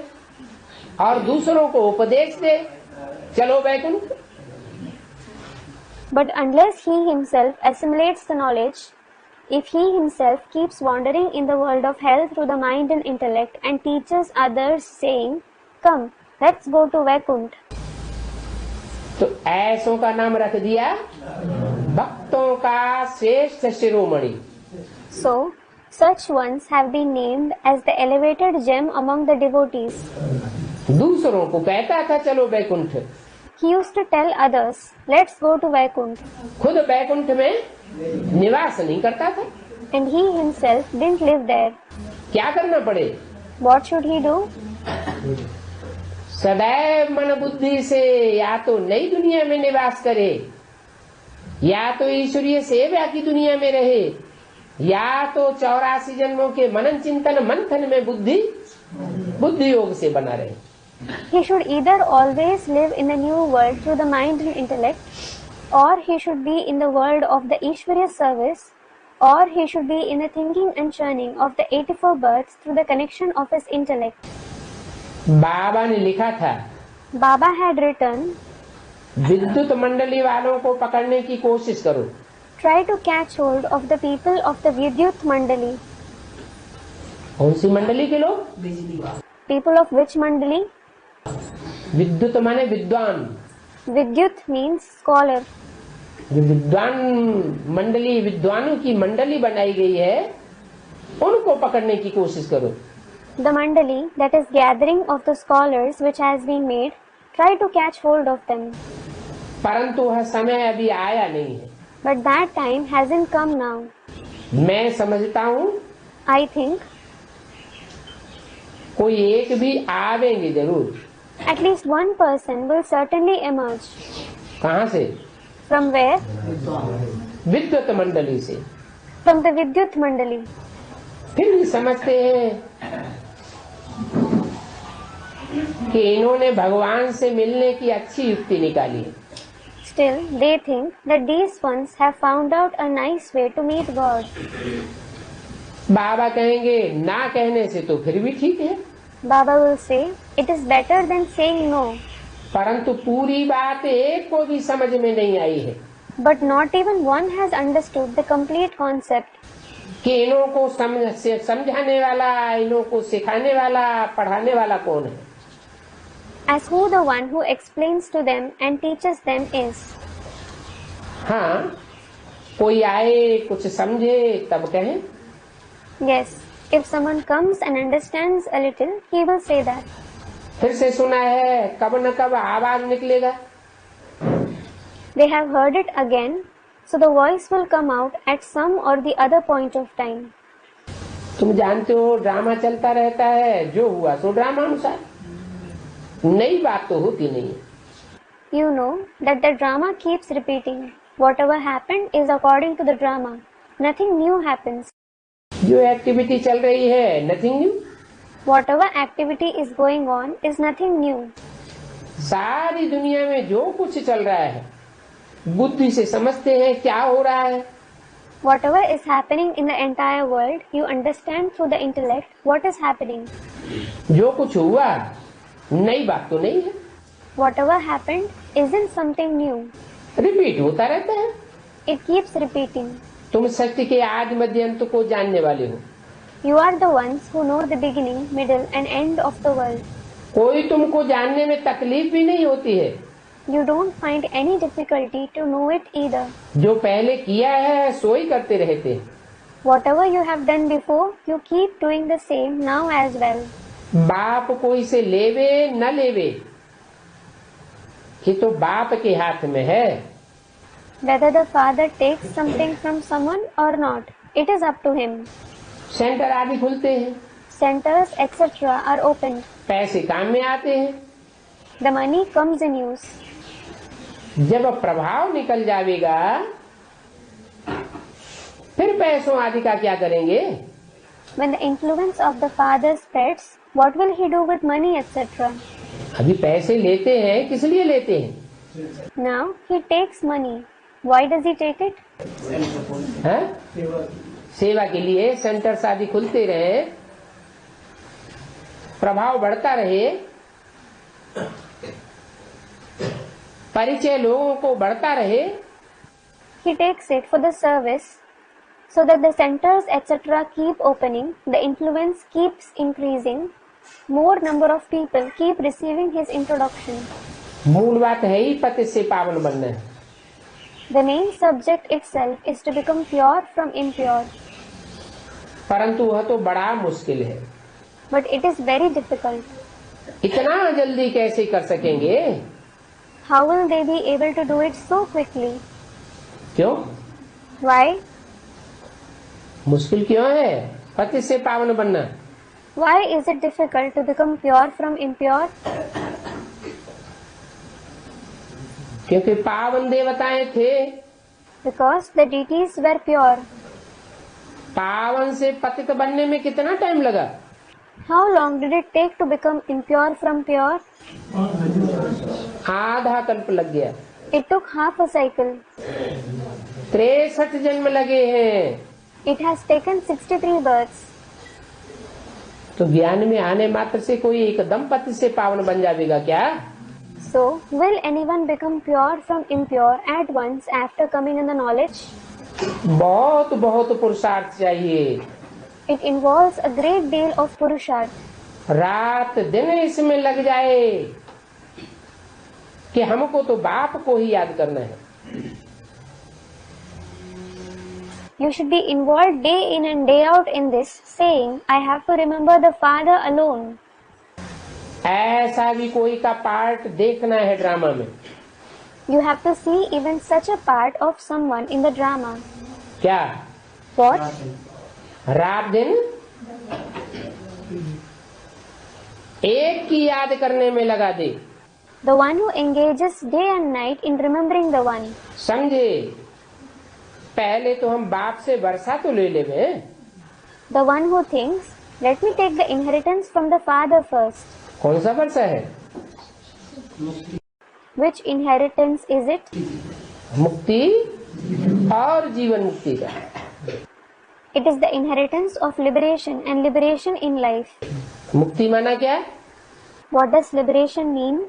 और दूसरों को उपदेश दे, चलो Vaikuntha. But unless he himself assimilates the knowledge, if he himself keeps wandering in the world of hell through the mind and intellect and teaches others saying, "Come, let's go to Vaikunt," तो ऐसों का नाम रख दिया भक्तों का श्रेष्ठ शिरोमणि। so such ones have been named as the elevated gem among the devotees. दूसरों को कहता था चलो Vaikuntha, He used to tell others, "Let's go to Vaikunt," खुद वैकुंठ में निवास नहीं करता था। and he himself didn't live there. क्या करना पड़े? What should he do? सदैव मन बुद्धि से या तो नई दुनिया में निवास करे, या तो ईश्वरीय सेवा की दुनिया में रहे, या तो 84 जन्मों के मनन चिंतन मंथन में बुद्धि योग से बना रहे। He should either always live in the new world through the mind and intellect, or he should be in the world of the Ishvariya service, or he should be in the thinking and churning of the 84 births through the connection of his intellect. बाबा ने लिखा था, Baba had written, विद्युत मंडली वालों को पकड़ने की कोशिश करो। "Try to catch hold of the people of the Vidyut Mandali." कौन सी मंडली के लोग? People of which Mandali? विद्युत माने विद्वान। Vidyut means scholar. जो विद्वान मंडली, विद्वानों की मंडली बनाई गई है, उनको पकड़ने की कोशिश करो। The Mandali, that is gathering of the scholars which has been made, try to catch hold of them. परंतु वह समय अभी आया नहीं है। But that time hasn't come now. मैं समझता हूँ I think कोई एक भी आवेंगे जरूर। at least one person will certainly emerge. कहाँ से? From where? विद्युत मंडली से। From the Vidyut Mandali. फिर भी समझते हैं कि इन्होंने भगवान से मिलने की अच्छी युक्ति निकाली है। Still, they think that these ones have found out a nice way to meet God. बाबा कहेंगे ना कहने से तो फिर भी ठीक है, Baba will say, "It is better than saying no." परंतु पूरी बात एक को भी समझ में नहीं आई है But not even one has understood the complete concept. कि इन्हों को समझाने वाला, इन्हों को सिखाने वाला, पढ़ाने वाला कौन है। as who the one who explains to them and teaches them is. हाँ, कोई आए कुछ समझे तब कहें। Yes, if someone comes and understands a little, he will say that. फिर से सुना है, कब न कब आवाज निकलेगा। They have heard it again, so the voice will come out at some or the other point of time. तुम जानते हो ड्रामा चलता रहता है, जो हुआ सो ड्रामा अनुसार, नई बात तो होती नहीं है। You know that the drama keeps repeating. Whatever happened is according to the drama. Nothing new happens. जो एक्टिविटी चल रही है, nothing new. Whatever activity is going on is nothing new. सारी दुनिया में जो कुछ चल रहा है, बुद्धि से समझते हैं क्या हो रहा है। Whatever is happening in the entire world, you understand through the intellect what is happening. जो कुछ हुआ नई बात तो नहीं है। Whatever happened isn't something new. Repeat होता रहता है। It keeps repeating. तुम सत्य के आदि मध्य अंत को जानने वाले हो। You are the ones who know the beginning, middle and end of the world. कोई तुमको जानने में तकलीफ भी नहीं होती है। You don't find any difficulty to know it either. जो पहले किया है सो ही करते रहते हैं। Whatever you have done before, you keep doing the same now as well. बाप कोई से लेवे न लेवे, ये तो बाप के हाथ में है। Whether the father takes something from someone or not, it is up to him. Centre आदि खुलते हैं, Centers etc. are opened. पैसे काम में आते हैं। The money comes in use. जब प्रभाव निकल जाएगा फिर पैसों आदि का क्या करेंगे? When the influence of the father spreads, what will he do with money etc.? अभी पैसे लेते हैं, किस लिए लेते हैं? Now he takes money. Why does he take it? है? सेवा के लिए सेंटर्स आदि खुलते रहे, प्रभाव बढ़ता रहे, परिचय लोगों को बढ़ता रहे। He takes it for the service, so that the centers etc. keep opening, the influence keeps increasing, more number of people keep receiving his introduction. मूल बात है ही पति से पावन बनना है। The main subject itself is to become pure from impure. परंतु वह तो बड़ा मुश्किल है। But it is very difficult. इतना जल्दी कैसे कर सकेंगे? How will they be able to do it so quickly? क्यों? Why? मुश्किल क्यों है पति से पावन बनना? Why is it difficult to become pure from impure? क्योंकि पावन देवताएं थे। Because the deities were pure. पावन से पतित बनने में कितना टाइम लगा? How long did it take to become impure from pure? आधा कल्प लग गया। It took half a cycle. 63 जन्म लगे हैं। It has taken 63 births. तो ज्ञान में आने मात्र से कोई एकदम पति से पावन बन जाएगा क्या? So, will anyone become pure from impure at once after coming in the knowledge? बहुत बहुत पुरुषार्थ चाहिए। It involves a great deal of purusharth. रात दिन इसमें लग जाए कि हमको तो बाप को ही याद करना है। You should be involved day in and day out in this, saying, I have to remember the Father alone. ऐसा भी कोई का पार्ट देखना है ड्रामा में। You have to see even such a part of someone in the drama. क्या? What? रात दिन एक की याद करने में लगा दे। The one who engages day and night in remembering the one. समझे? पहले तो हम बाप से वर्षा तो ले लेवे। The one who thinks, let me take the inheritance from the Father first. कौन सा वर्षा है? Which inheritance is it? मुक्ति और जीवन मुक्ति का। It is the inheritance of liberation and liberation in life. मुक्ति माना क्या? What does liberation mean?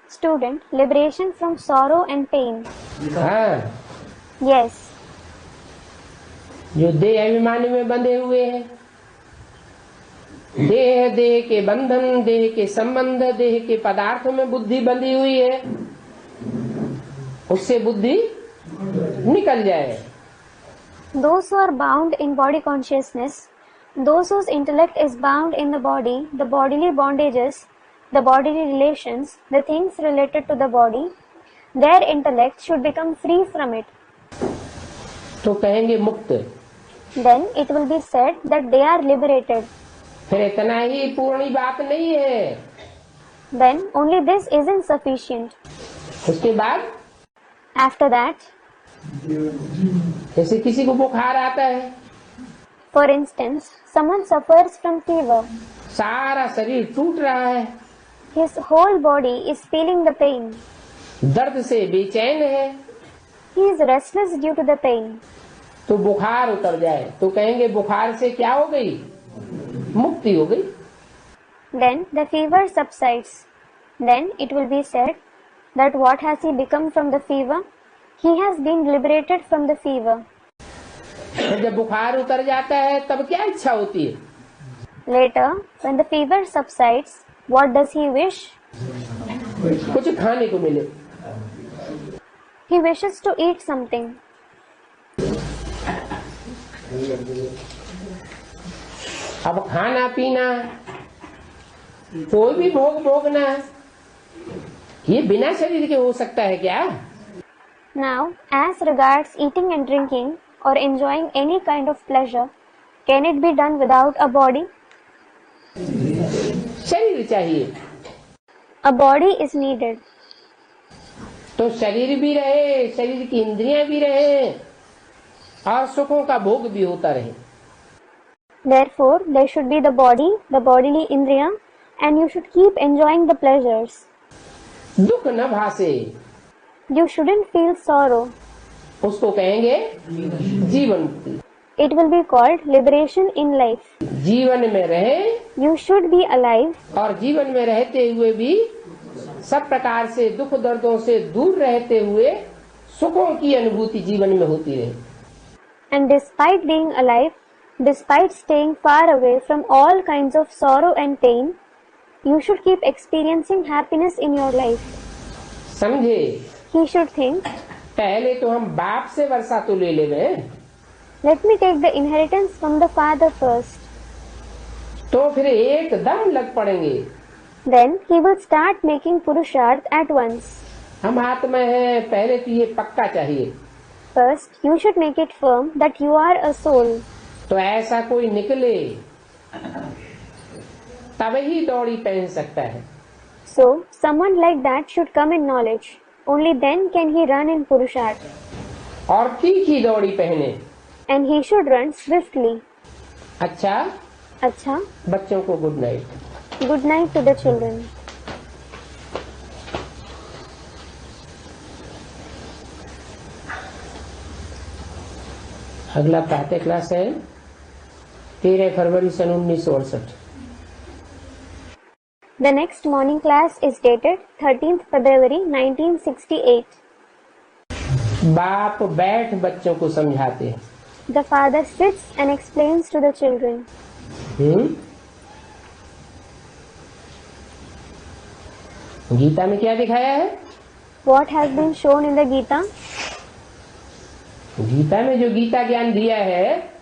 Student, liberation from sorrow and pain. हाँ, Yes, जो देह अभिमानी में बंधे हुए हैं देह, देह के बंधन, देह के संबंध, देह के पदार्थों में बुद्धि बंधी हुई है, उससे बुद्धि निकल जाए। Those who are bound in body consciousness, those whose intellect is bound in the bodily bondages, the bodily relations, the things related to the body, their intellect should become free from it. तो कहेंगे मुक्त। Then it will be said that they are liberated. फिर इतना ही पूर्ण बात नहीं है। Then only this isn't sufficient. उसके बाद After that, जैसे किसी को बुखार आता है, for instance, someone suffers from fever. सारा शरीर टूट रहा है, His whole body is feeling the pain. दर्द से बेचैन है, He is restless due to the pain. तो बुखार उतर जाए तो कहेंगे बुखार से क्या हो गई? मुक्ति हो गई। Then the fever subsides. Then it will be said that what has he become from the fever? He has been liberated from the fever. तो जब बुखार उतर जाता है तब क्या इच्छा होती है? Later, when the fever subsides, what does he wish? कुछ खाने को मिले। He wishes to eat something. अब खाना पीना, कोई भी भोग भोगना, ये बिना शरीर के हो सकता है क्या? Now, as regards eating and drinking or enjoying any kind of pleasure, can it be done without a body? शरीर चाहिए। A body is needed. तो शरीर भी रहे, शरीर की इंद्रियां भी रहे और सुखों का भोग भी होता रहे। Therefore, there should be the body, the bodily indriya, and you should keep enjoying the pleasures. दुख न भासे, You shouldn't feel sorrow. उसको कहेंगे जीवन मुक्ति। It will be called liberation in life. जीवन में रहे You should be alive, और जीवन में रहते हुए भी सब प्रकार से दुख दर्दों से दूर रहते हुए सुखों की अनुभूति जीवन में होती रहे। and despite being alive, despite staying far away from all kinds of sorrow and pain, you should keep experiencing happiness in your life. समझे? He should think, पहले तो हम बाप से वर्षा तो ले लेंगे, let me take the inheritance from the father first. तो फिर एकदम लग पड़ेंगे। Then he will start making purusharth at once. हम आत्मा है, पहले तो ये पक्का चाहिए। First, you should make it firm that you are a soul. तो ऐसा कोई निकले तब ही दौड़ी पहन सकता है। So, someone like that should come in knowledge. Only then can he run in purusharth. और तीखी दौड़ी पहने। And he should run swiftly. अच्छा, Acha, बच्चों को good night. good night to the children. अगला प्रातः क्लास है 13 फरवरी सन 1968। The next morning class is dated 13th February 1968. बाप बैठ बच्चों को समझाते हैं। The father sits and explains to the children. Gita में क्या दिखाया है? What has been shown in the Gita? Gita में जो गीता ज्ञान दिया है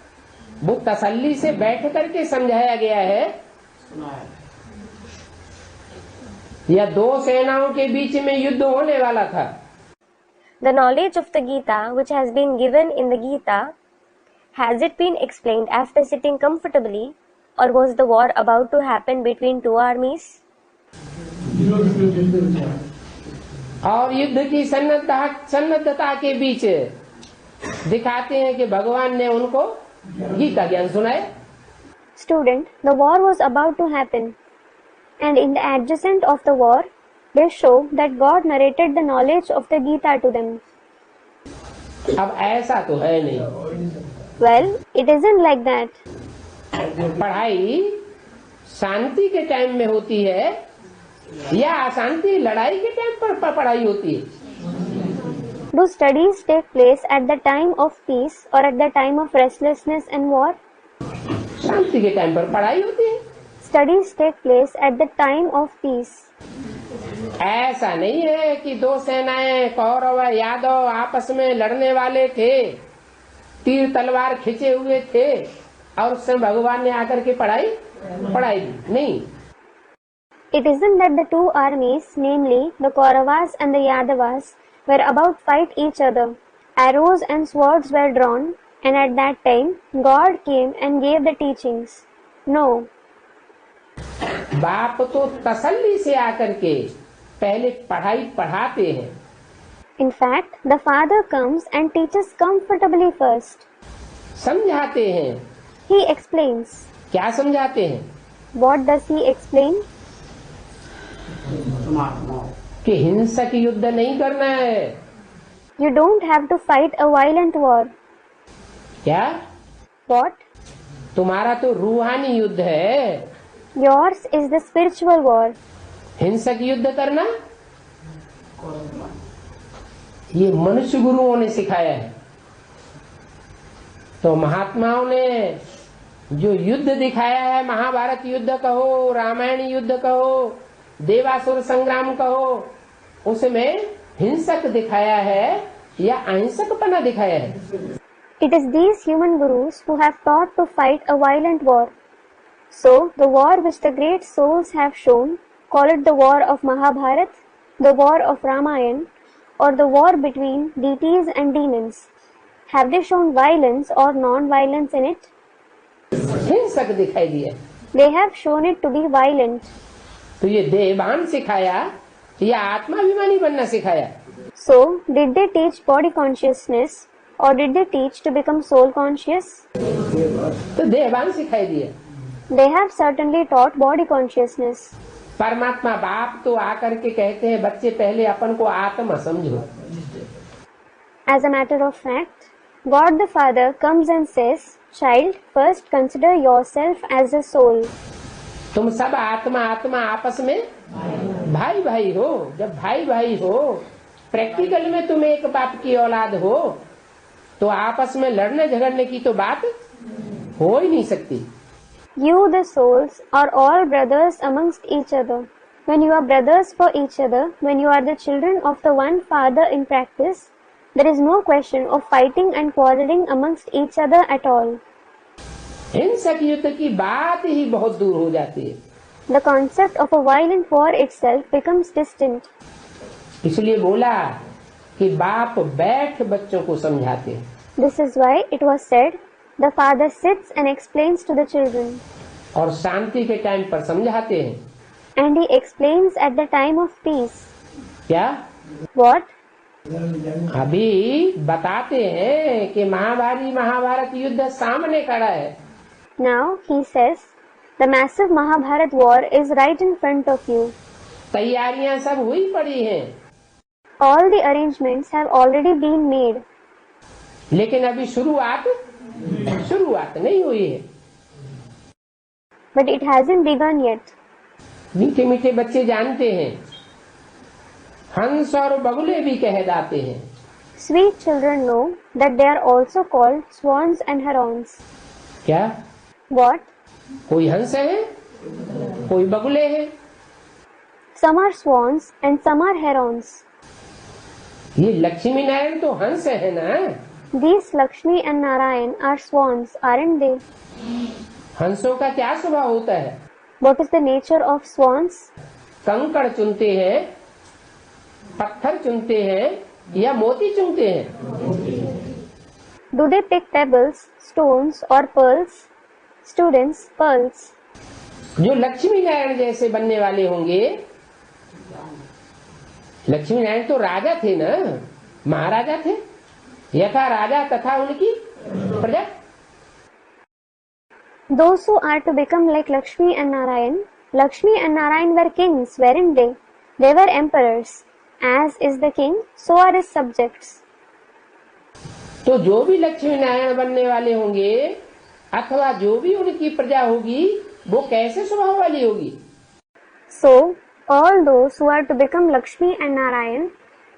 वो तसल्ली से बैठ करके समझाया गया है या दो सेनाओं के बीच में युद्ध होने वाला था? The knowledge of the Gita, which has been given in the Gita, has it been explained after sitting comfortably, or was the war about to happen between two armies? और युद्ध की सन्नद्धता के बीच दिखाते हैं कि भगवान ने उनको गीता ज्ञान सुनाए। Student, the war was about to happen, and in the adjacent of the war, they show that God narrated the knowledge of the Gita to them. अब ऐसा तो है नहीं। Well, it isn't like that. पढ़ाई शांति के time में होती है या अशांति लड़ाई के टाइम पर पढ़ाई होती है? Do studies take place at the time of peace or at the time of restlessness and war? शांति के टाइम पर पढ़ाई होती है। studies take place at the time of peace. ऐसा नहीं है कि दो सेनाएं कौरव और यादव आपस में लड़ने वाले थे, तीर तलवार खींचे हुए थे और उससे भगवान ने आकर के पढ़ाई दी। नहीं, It isn't that the two armies, namely the Kauravas and the Yadavas, were about to fight each other. Arrows and swords were drawn, and at that time God came and gave the teachings. No. बाप तो तसल्ली से आकर के पहले पढ़ाई पढ़ाते हैं। In fact, the father comes and teaches comfortably first. समझाते हैं। He explains. क्या समझाते हैं? What does he explain? कि हिंसक युद्ध नहीं करना है। You don't have to fight a violent war. क्या? What? तुम्हारा तो रूहानी युद्ध है। Yours is the spiritual war. हिंसक युद्ध करना ये मनुष्य गुरुओं ने सिखाया है। तो महात्माओं ने जो युद्ध दिखाया है, महाभारत युद्ध कहो, रामायण युद्ध कहो, देवासुर संग्राम कहो, उसमें हिंसक दिखाया है या अहिंसकपना दिखाया है? It is these human gurus who have taught to fight a violent war. So, the war which the great souls have shown, call it the war of Mahabharat, the war of Ramayana, or the war between deities and demons. Have they shown violence or non-violence in it? हिंसक दिखाई दिया। They have shown it to be violent. तो ये देहभान सिखाया या आत्माभिमानी बनना सिखाया? So, did they teach body consciousness or did they teach to become soul conscious? तो देहभान सिखाई दिया। They have certainly taught body consciousness. परमात्मा बाप तो आकर के कहते हैं बच्चे पहले अपन को आत्मा समझो। As a matter of fact, God the Father comes and says, "Child, first consider yourself as a soul." तुम सब आत्मा आत्मा आपस में भाई भाई हो। जब भाई भाई हो, प्रैक्टिकल में तुम एक बाप की औलाद हो, तो आपस में लड़ने झगड़ने की तो बात हो ही नहीं सकती। You, the souls, are all brothers amongst each other. When you are brothers for each other, when you are the children of the one Father in practice, there is no question of fighting and quarreling amongst each other at all. हिंसक युद्ध की बात ही बहुत दूर हो जाती है। The concept of a violent war itself becomes distant. इसलिए बोला कि बाप बैठ बच्चों को समझाते हैं। This is why it was said, the father sits and explains to the children. और शांति के टाइम पर समझाते हैं। And he explains at the time of peace. क्या? What? अभी बताते हैं कि महाभारत युद्ध सामने खड़ा है। Now he says, the massive Mahabharat war is right in front of you. तैयारियां सब हुई पड़ी हैं। All the arrangements have already been made. लेकिन अभी शुरुआत नहीं हुई है। But it hasn't begun yet. मीठे मीठे बच्चे जानते हैं, हंस और बगुले भी कह जाते हैं। Sweet children know that they are also called swans and herons. क्या? What? कोई हंस है, कोई बगुले है। Some are swans and some are herons. ये लक्ष्मी नारायण तो हंस है ना? These Lakshmi and Narayan are swans, aren't they? हंसों का क्या स्वभाव होता है? What is the nature of swans? कंकड़ चुनते हैं, पत्थर चुनते हैं या मोती चुनते हैं? Do they pick pebbles, stones or pearls? Students, pearls. जो लक्ष्मी नारायण जैसे बनने वाले होंगे, लक्ष्मी नारायण तो राजा थे ना, महाराजा थे। यथा राजा तथा उनकी प्रजा। Those who are to become like Lakshmi and Narayan were kings, weren't they? They were emperors. As is the king, so are his subjects. तो जो भी लक्ष्मी नारायण बनने वाले होंगे अथवा जो भी उनकी प्रजा होगी, वो कैसे स्वभाव वाली होगी? So, all those who are to become Lakshmi and Narayan,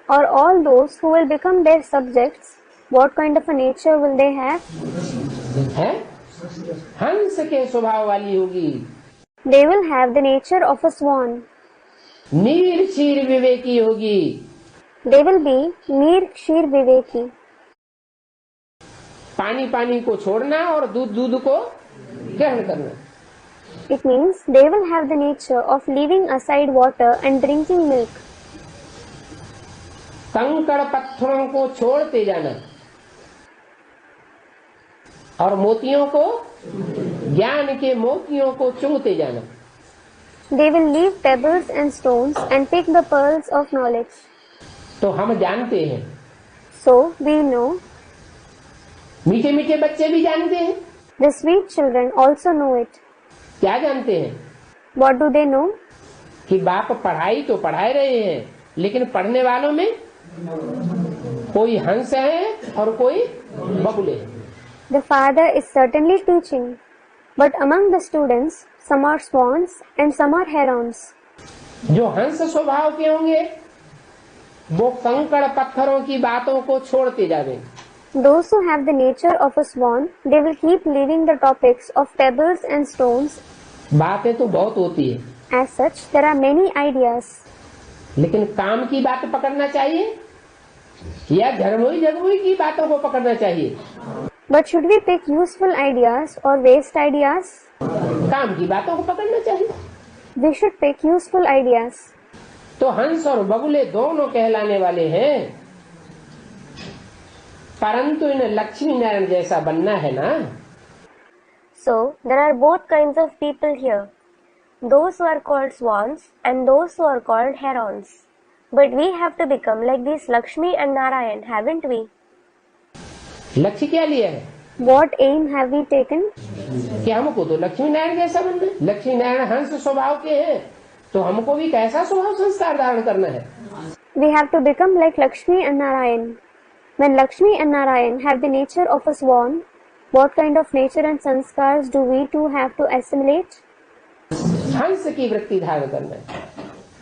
or all those who will become their subjects, what kind of a nature will they have? है? हंस के स्वभाव वाली होगी। They will have the nature of a swan. नीर क्षीर विवेकी होगी। They will be Neer Kshir Viveki. पानी पानी को छोड़ना और दूध दूध को ग्रहण करना। It means they will have the nature of leaving aside water and drinking milk. कंकड़ पत्थरों को छोड़ते जाना और मोतियों को, ज्ञान के मोतियों को चुंगते जाना। They will leave pebbles and stones and pick the pearls of knowledge. तो हम जानते हैं, So we know, मीठे मीठे बच्चे भी जानते हैं। the sweet children also know it. क्या जानते हैं? What do they know? कि बाप पढ़ाई तो पढ़ाए रहे हैं, लेकिन पढ़ने वालों में कोई हंस है और कोई बगुले हैं। The father is certainly teaching, but among the students, some are swans and some are herons. जो हंस स्वभाव के होंगे वो कंकड़ पत्थरों की बातों को छोड़ते जाएंगे। Those who have the nature of a swan, they will keep leaving the topics of pebbles and stones. बातें तो बहुत होती है, As such, there are many ideas. लेकिन काम की बात पकड़ना चाहिए या झरमोई झगमोई की बातों को पकड़ना चाहिए? But should we pick useful ideas or waste ideas? काम की बातों को पकड़ना चाहिए। We should pick useful ideas. तो हंस और बगुले दोनों कहलाने वाले हैं, परंतु इन्हें लक्ष्मी नारायण जैसा बनना है ना। So, there are both kinds of people here. Those who are called swans and those who are called herons. But we have to become like these Lakshmi and Narayan, haven't we? लक्ष्य क्या लिया है What aim have we taken? कि हमको तो लक्ष्मी नारायण जैसा बनना है। लक्ष्मी नारायण हंस स्वभाव के हैं, तो हमको भी कैसा स्वभाव संस्कार धारण करना है? We have to become like Lakshmi and Narayan. When Lakshmi and Narayan have the nature of a swan, what kind of nature and sanskars do we too have to assimilate? हंस की वृत्ति धारण करना है।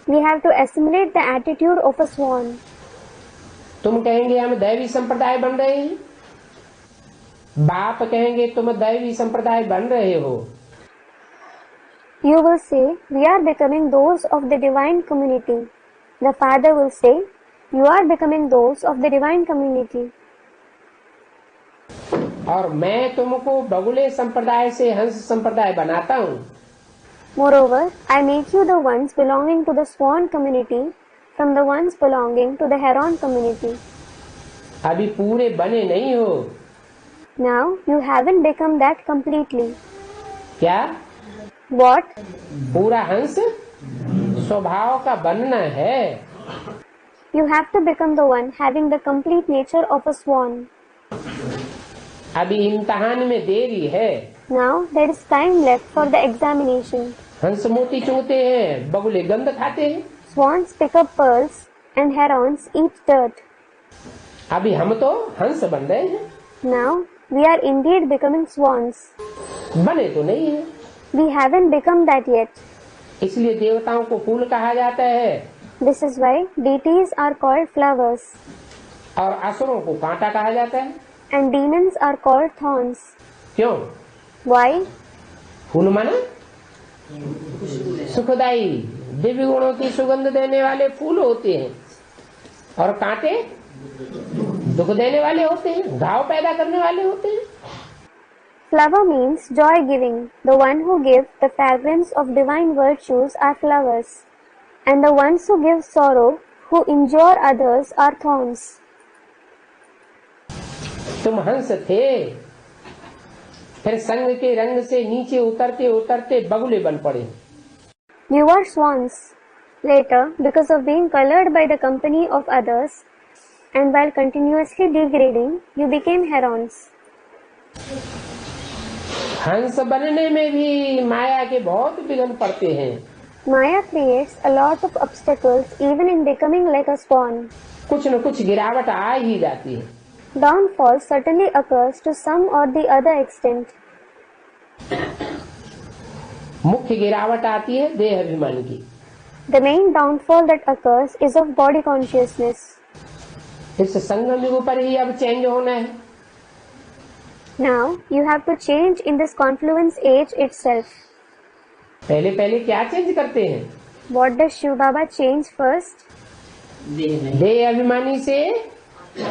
We have to assimilate the attitude of a swan. तुम कहेंगे हम दैवी संप्रदाय बन रहे हैं, बाप कहेंगे तुम दैवी संप्रदाय बन रहे हो। You will say, we are becoming those of the divine community. The father will say, you are becoming those of the divine community. और मैं तुमको बगुले संप्रदाय से हंस संप्रदाय बनाता हूँ। Moreover, I make you the ones belonging to the swan community from the ones belonging to the heron community. अभी पूरे बने नहीं हो। Now, you haven't become that completely. क्या? What? पूरा हंस स्वभाव का बनना है। You have to become the one having the complete nature of a swan. अभी इम्तिहान में देरी है। Now, there is time left for the examination. हंस मोती चुगते हैं, बगुले गंध खाते हैं। Swans pick up pearls and herons eat dirt. अभी हम तो हंस बन रहे हैं, Now, we are indeed becoming swans. बने तो नहीं है। We haven't become that yet. इसलिए देवताओं को फूल कहा जाता है This is why deities are called flowers और असुरों को कांटा कहा जाता है। and demons are called thorns. क्यों? Why? फूल माना सुखदाई दिव्य गुणों की सुगंध देने वाले फूल होते हैं और कांटे दुख देने वाले होते हैं, घाव पैदा करने वाले होते हैं। Flower means joy giving. The one who gives the fragrance of divine virtues are flowers, and the ones who give sorrow, who injure others, are thorns. तुम हंस थे, फिर संग के रंग से नीचे उतरते उतरते बगुले बन पड़े। You were swans. Later, because of being colored by the company of others, and while continuously degrading, you became herons. हंस बनने में भी माया के बहुत विघ्न पड़ते हैं। Maya creates a lot of obstacles even in becoming like a swan. कुछ न कुछ गिरावट आ ही जाती है। Downfall certainly occurs to some or the other extent. मुख्य गिरावट आती है देह अभिमान की। The main downfall that occurs is of body consciousness. इस संगम युग पर ही अब चेंज होना है। Now, you have to change in this confluence age itself. पहले पहले क्या चेंज करते हैं? What does Shiv Baba change first? देह अभिमानी से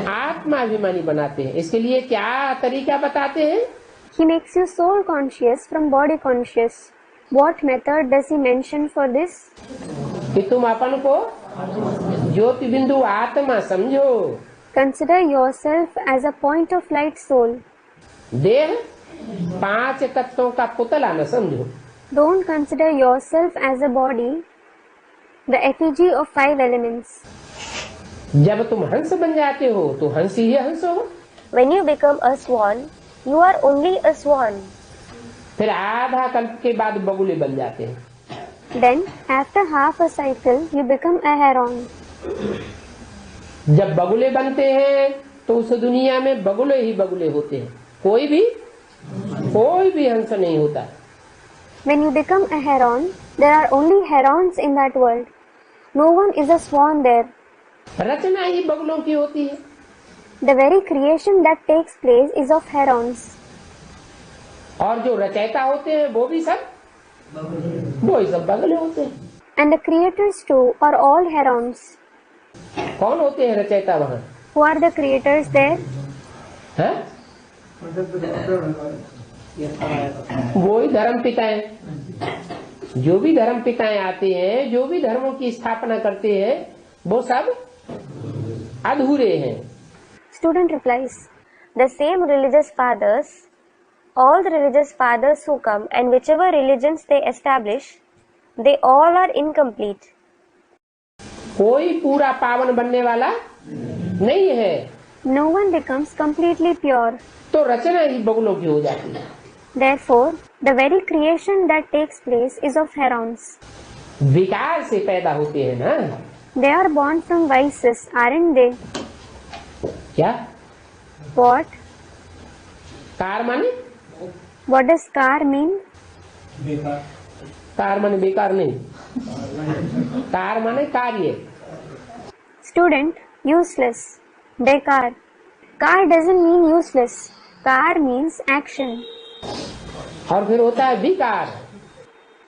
आत्मा अभिमानी बनाते हैं। इसके लिए क्या तरीका बताते हैं? He makes you soul conscious from body conscious. What method does he mention for this? कि तुम अपन को ज्योति बिंदु आत्मा समझो। Consider yourself as a point of light soul. देह 5 तत्वों का पुतला न समझो। Don't consider yourself as a body, the effigy of 5 elements. जब तुम हंस बन जाते हो तो हंस ही हंस हो। When you become a swan, you are only a swan. फिर आधा कल्प के बाद बगुले बन जाते हैं। Then, after half a cycle, you become a heron. जब बगुले बनते हैं तो उस दुनिया में बगुले ही बगुले होते हैं, कोई भी हंस नहीं होता। When you become a heron, there are only herons in that world. No one is a swan there. रचना ही बगुलों की होती है। The very creation that takes place is of herons. और जो रचयिता होते हैं वो ही सब बगुले होते हैं। And the creators too are all herons. कौन होते हैं रचयिता वहाँ? Who are the creators there? हैं? वो ही धर्म पिताएं। जो भी धर्म पिताएं आते हैं, जो भी धर्मों की स्थापना करते हैं, वो सब अधूरे हैं। Student replies, the same religious fathers, all the religious fathers who come and whichever religions they establish, they all are incomplete. कोई पूरा पावन बनने वाला नहीं है। No one becomes completely pure. तो रचना ही बगुलों की हो जाती है। Therefore, the very creation that takes place is of herons. विकार से पैदा होते हैं ना। They are born from vices, aren't they? क्या? What? कार माने? What does car mean? Car माने बेकार नहीं, कार माने कार्य। Student, useless. Bekar. Car doesn't mean useless. Car means action. और फिर होता है विकार,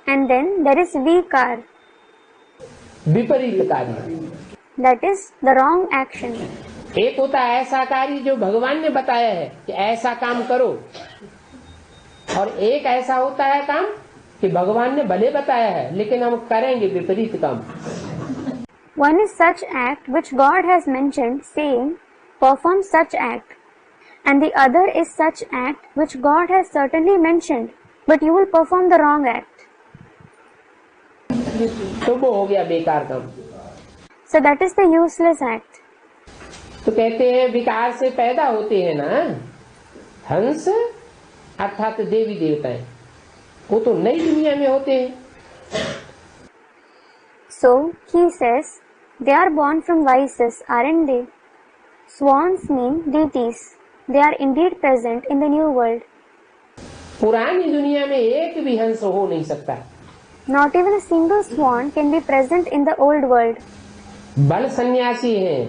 And then there is vikar. विपरीत कार्य। That is the wrong action. एक होता है ऐसा कार्य जो भगवान ने बताया है कि ऐसा काम करो, और एक ऐसा होता है काम कि भगवान ने भले बताया है लेकिन हम करेंगे विपरीत काम। One is such act which God has mentioned, saying, perform such act. And the other is such act which God has certainly mentioned, but you will perform the wrong act. तो वो हो गया बेकार काम। So that is the useless act. तो कहते हैं विकार से पैदा होते हैं ना हंस, अर्थात देवी देवताएं, वो तो नई दुनिया में होते हैं। So, he says, they are born from vices, aren't they? Swans mean deities. They are indeed present in the new world. पुरानी दुनिया में एक भी हंस हो नहीं सकता। Not even a single swan can be present in the old world. बल सन्यासी हैं।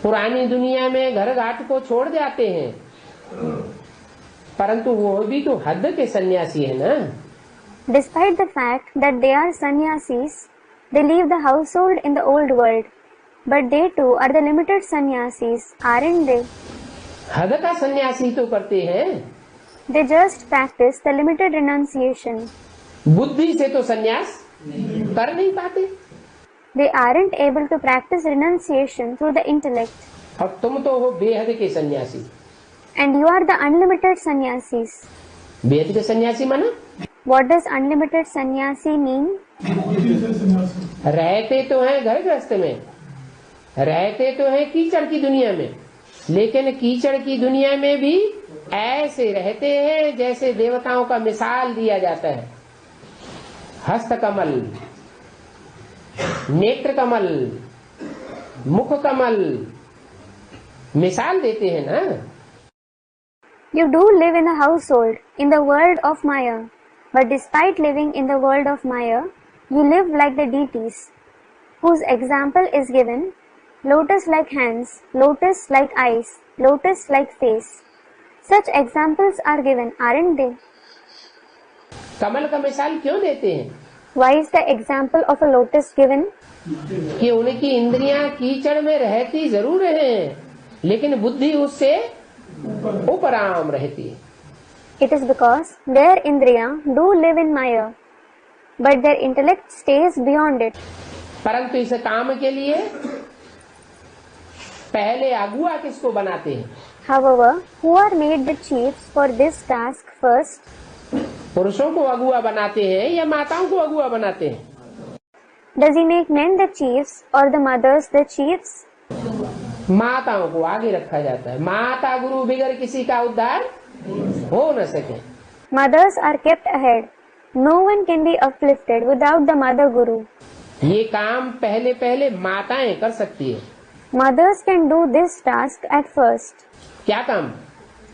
पुरानी दुनिया में घर घाट को छोड़ जाते हैं, परंतु वो भी तो हद के सन्यासी है ना। Despite the fact that they are sannyasis, they leave the household in the old world. But they too are the limited sannyasis, aren't they? हद का सन्यासी तो करते हैं, They just practice the limited renunciation. बुद्धि से तो सन्यास कर नहीं पाते। They aren't able to practice renunciation through the intellect. और तुम तो हो बेहद के सन्यासी। And you are the unlimited sannyasis. बेहद के सन्यासी माना? What does unlimited sannyasi mean? रहते तो हैं घर गृहस्थ में, रहते तो हैं कीचड़ की दुनिया में, लेकिन कीचड़ की दुनिया में भी ऐसे रहते हैं जैसे देवताओं का मिसाल दिया जाता है। हस्त कमल, नेत्र कमल, मुख कमल, मिसाल देते हैं ना। You do live in a household in the world of Maya, but despite living in the world of Maya, you live like the deities, whose example is given: lotus-like hands, lotus-like eyes, lotus-like face. Such examples are given, aren't they? कमल का मिसाल क्यों देते हैं? Why is the example of a lotus given? कि उनकी इंद्रियां कीचड़ में रहती जरूर हैं, लेकिन बुद्धि उससे उपराम रहती है। It is because their indriya do live in Maya, but their intellect stays beyond it. परंतु इस काम के लिए पहले अगुआ किसको बनाते हैं? However, who are made the chiefs for this task first? पुरुषों को अगुआ बनाते हैं या माताओं को अगुआ बनाते हैं? Does he make men the chiefs or the mothers the chiefs? माताओं को आगे रखा जाता है। माता गुरु बिगर किसी का उद्धार हो न सके। Mothers are kept ahead. No one can be uplifted without the mother guru. ये काम पहले पहले माताएं कर सकती है। Mothers can do this task at first. क्या काम?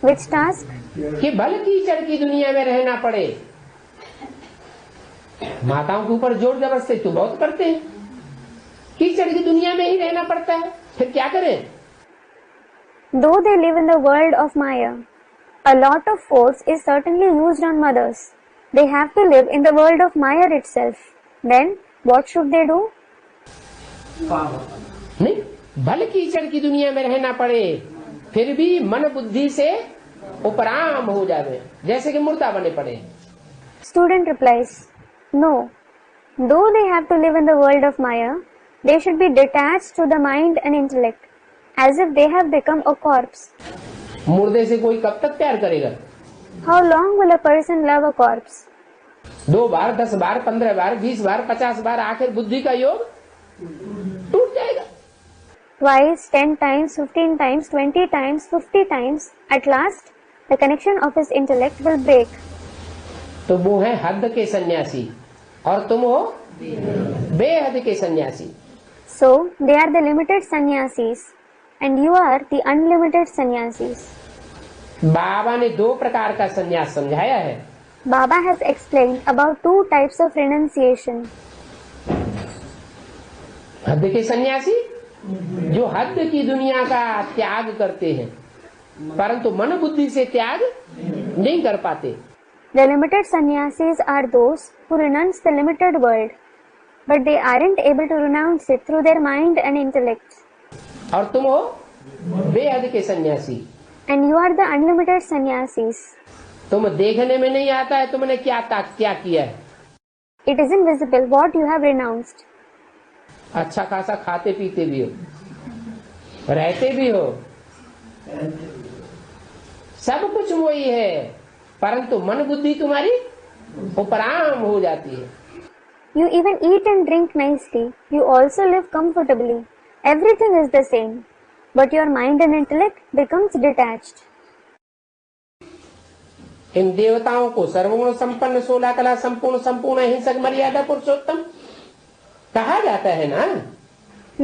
Which task? कि भल कीचड़ की दुनिया में रहना पड़े। माताओं के ऊपर जोर जबरदस्ती तो बहुत करते हैं, कीचड़ की दुनिया में ही रहना पड़ता है, फिर क्या करें? Though they live in the world of Maya, a lot of force is certainly used on mothers. They have to live in the world of Maya itself. Then, what should they do? नहीं, भल कीचड़ की दुनिया में रहना पड़े, फिर भी मन बुद्धि से उपराम हो जावे, जैसे कि मुर्दा बने पड़े। Student replies, no. Though they have to live in the world of Maya, they should be detached to the mind and intellect, as if they have become a corpse. मुर्दे से कोई कब तक प्यार करेगा? How long will a person love a corpse? 2 बार, 10 बार, 15 बार, 20 बार, 50 बार, आखिर बुद्धि का योग टूट जाएगा। Twice, 10 times, 15 times, 20 times, 50 times. At last, the connection of his intellect will break. तो वो है हद के सन्यासी और तुम हो बेहद के सन्यासी। So, they are the limited sannyasis and you are the unlimited sannyasis. बाबा ने 2 प्रकार का सन्यास समझाया है। Baba has explained about 2 types of renunciation. हद के सन्यासी जो हद की दुनिया का त्याग करते हैं, परंतु मन बुद्धि से त्याग नहीं कर पाते। The limited sannyasis are those who renounce the limited world, but they aren't able to renounce it through their mind and intellect. और तुम हो बेहद के सन्यासी। And you are the unlimited sannyasis. तुम देखने में नहीं आता है तुमने क्या किया है। It isn't visible what you have renounced. अच्छा खासा खाते पीते भी हो, रहते भी हो, सब कुछ वही है, परंतु मन बुद्धि तुम्हारी उपराम हो जाती है। You even eat and drink nicely. You also live comfortably. Everything is the same, but your mind and intellect becomes detached. इन देवताओं को सर्वगुण संपन्न, 16 कला संपूर्ण, संपूर्ण अहिंसक, मर्यादा पुरुषोत्तम कहा जाता है ना।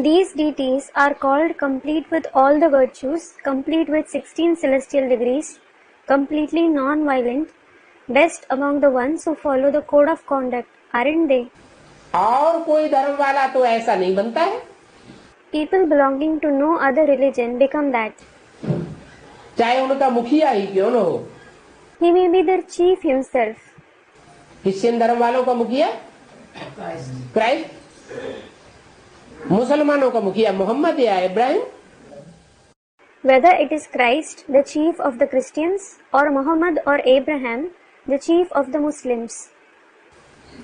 These deities are called complete with all the virtues, complete with 16 celestial degrees, completely non-violent, best among the ones who follow the code of conduct, aren't they? और कोई धर्म वाला तो ऐसा नहीं बनता है। People belonging to no other religion become that. चाहे उनका मुखिया ही क्यों न हो। He may be their chief himself. Christian धर्म वालों का मुखिया क्राइस्ट, मुसलमानों का मुखिया मोहम्मद या Ibrahim. Whether it is Christ, the chief of the Christians, or Muhammad or Abraham, the chief of the Muslims.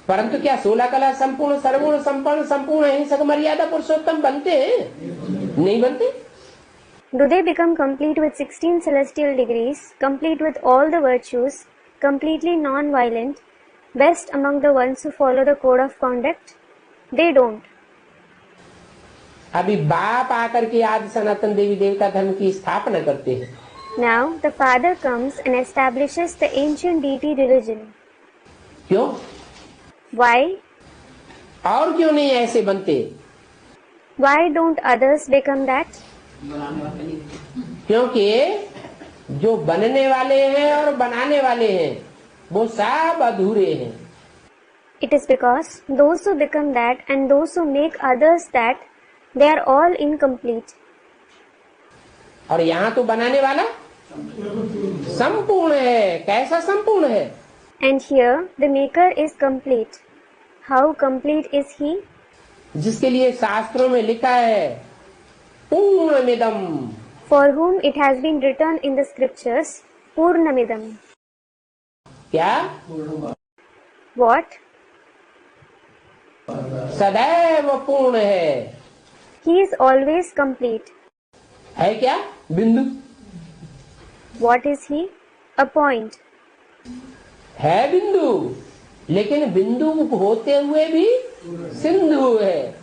परंतु क्या 16 कला संपूर्ण, सर्वगुण संपन्न, संपूर्ण अहिंसक, मर्यादा पुरुषोत्तम बनते हैं? नहीं बनते। Do they become complete with 16 celestial degrees, complete with all the virtues, completely non-violent, best among the ones who follow the code of conduct? They don't. अभी बाप आकर के आदि सनातन देवी देवता धर्म की स्थापना करते हैं। Now the Father comes and establishes the ancient deity religion. क्यों? Why? और क्यों नहीं ऐसे बनते? Why don't others become that? क्योंकि जो बनने वाले हैं और बनाने वाले हैं वो सब अधूरे हैं। It is because those who become that and those who make others that, they are all incomplete. और यहाँ तो बनाने वाला संपूर्ण है। कैसा संपूर्ण है? And here the Maker is complete. How complete is He? जिसके लिए शास्त्रों में लिखा है पूर्णमिदम, For whom it has been written in the scriptures, Purnamidam. क्या? What? सदैव पूर्ण है। He is always complete. है क्या? बिंदु। What is He? A point. है बिंदु, लेकिन बिंदु होते हुए भी सिंधु है।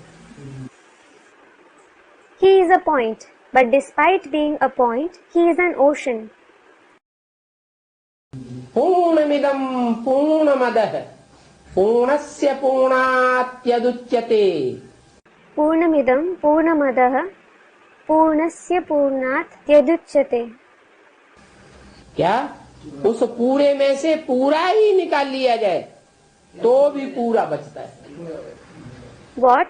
He is a point, but despite being a point, He is an ocean. पूर्णमिदं पूर्णमदः पूर्णस्य पूर्णात्यदुच्यते। पूर्णमिदं पूर्णमदः पूर्णस्य पूर्णात् त्यजुच्यते। क्या? उस पूरे में से पूरा ही निकाल लिया जाए तो भी पूरा बचता है। What?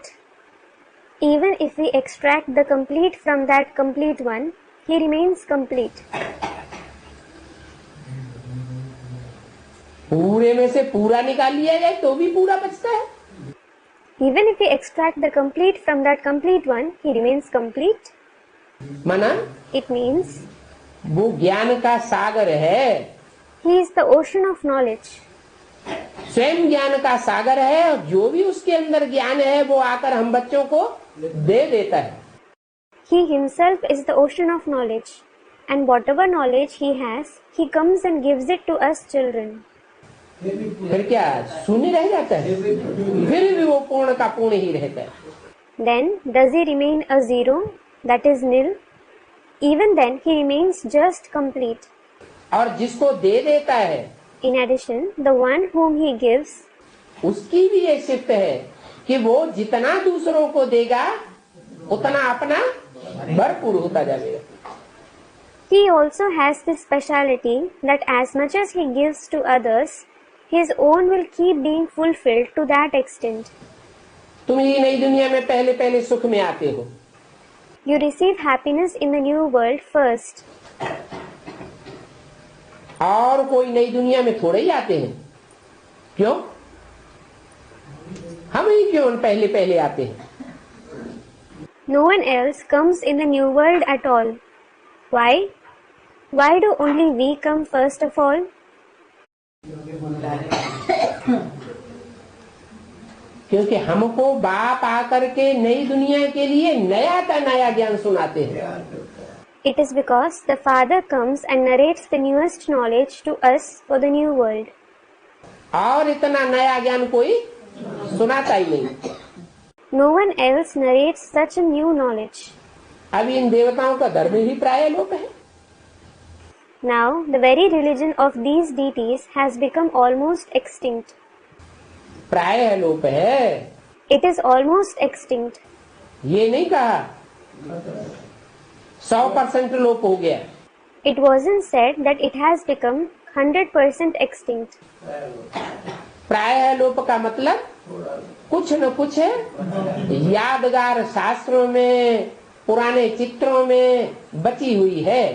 Even if we extract the complete from that complete one, he remains complete. पूरे में से पूरा निकाल लिया जाए तो भी पूरा बचता है। Even if we extract the complete from that complete one, he remains complete. माना It means वो ज्ञान का सागर है, he is the ocean of knowledge. स्वयं ज्ञान का सागर है, और जो भी उसके अंदर ज्ञान है वो आकर हम बच्चों को दे देता है। He himself is the ocean of knowledge, and whatever knowledge he has, he comes and gives it to us children. फिर क्या शून्य रह जाता है? फिर भी वो पूर्ण का पूर्ण ही रहता है। Then does he remain a zero, that is nil? Even then he remains just complete. और जिसको दे देता है, In addition, the one whom he gives, उसकी भी ये सिफ्त है कि वो जितना दूसरों को देगा उतना अपना भरपूर होता जाएगा। he also has this speciality that as much as he gives to others, his own will keep being fulfilled to that extent. तुम ये नई दुनिया में पहले पहले सुख में आते हो, You receive happiness in the new world first. और कोई नई दुनिया में थोड़े ही आते हैं। क्यों? हम ही क्यों पहले पहले आते हैं? No one else comes in the new world at all. Why? Why do only we come first of all? क्योंकि हमको बाप आकर के नई दुनिया के लिए नया का नया ज्ञान सुनाते हैं। It is because the Father comes and narrates the newest knowledge to us for the new world. और इतना नया ज्ञान कोई सुनाता ही नहीं। No one else narrates such a new knowledge. अभी इन देवताओं का धर्म ही प्राय लोप है। Now, the very religion of these deities has become almost extinct. प्राय लोप है, It is almost extinct. ये नहीं कहा 100% लोप हो गया। It wasn't said that it has become 100% extinct. प्राय लोप का मतलब कुछ न कुछ यादगार शास्त्रों में, पुराने चित्रों में बची हुई है।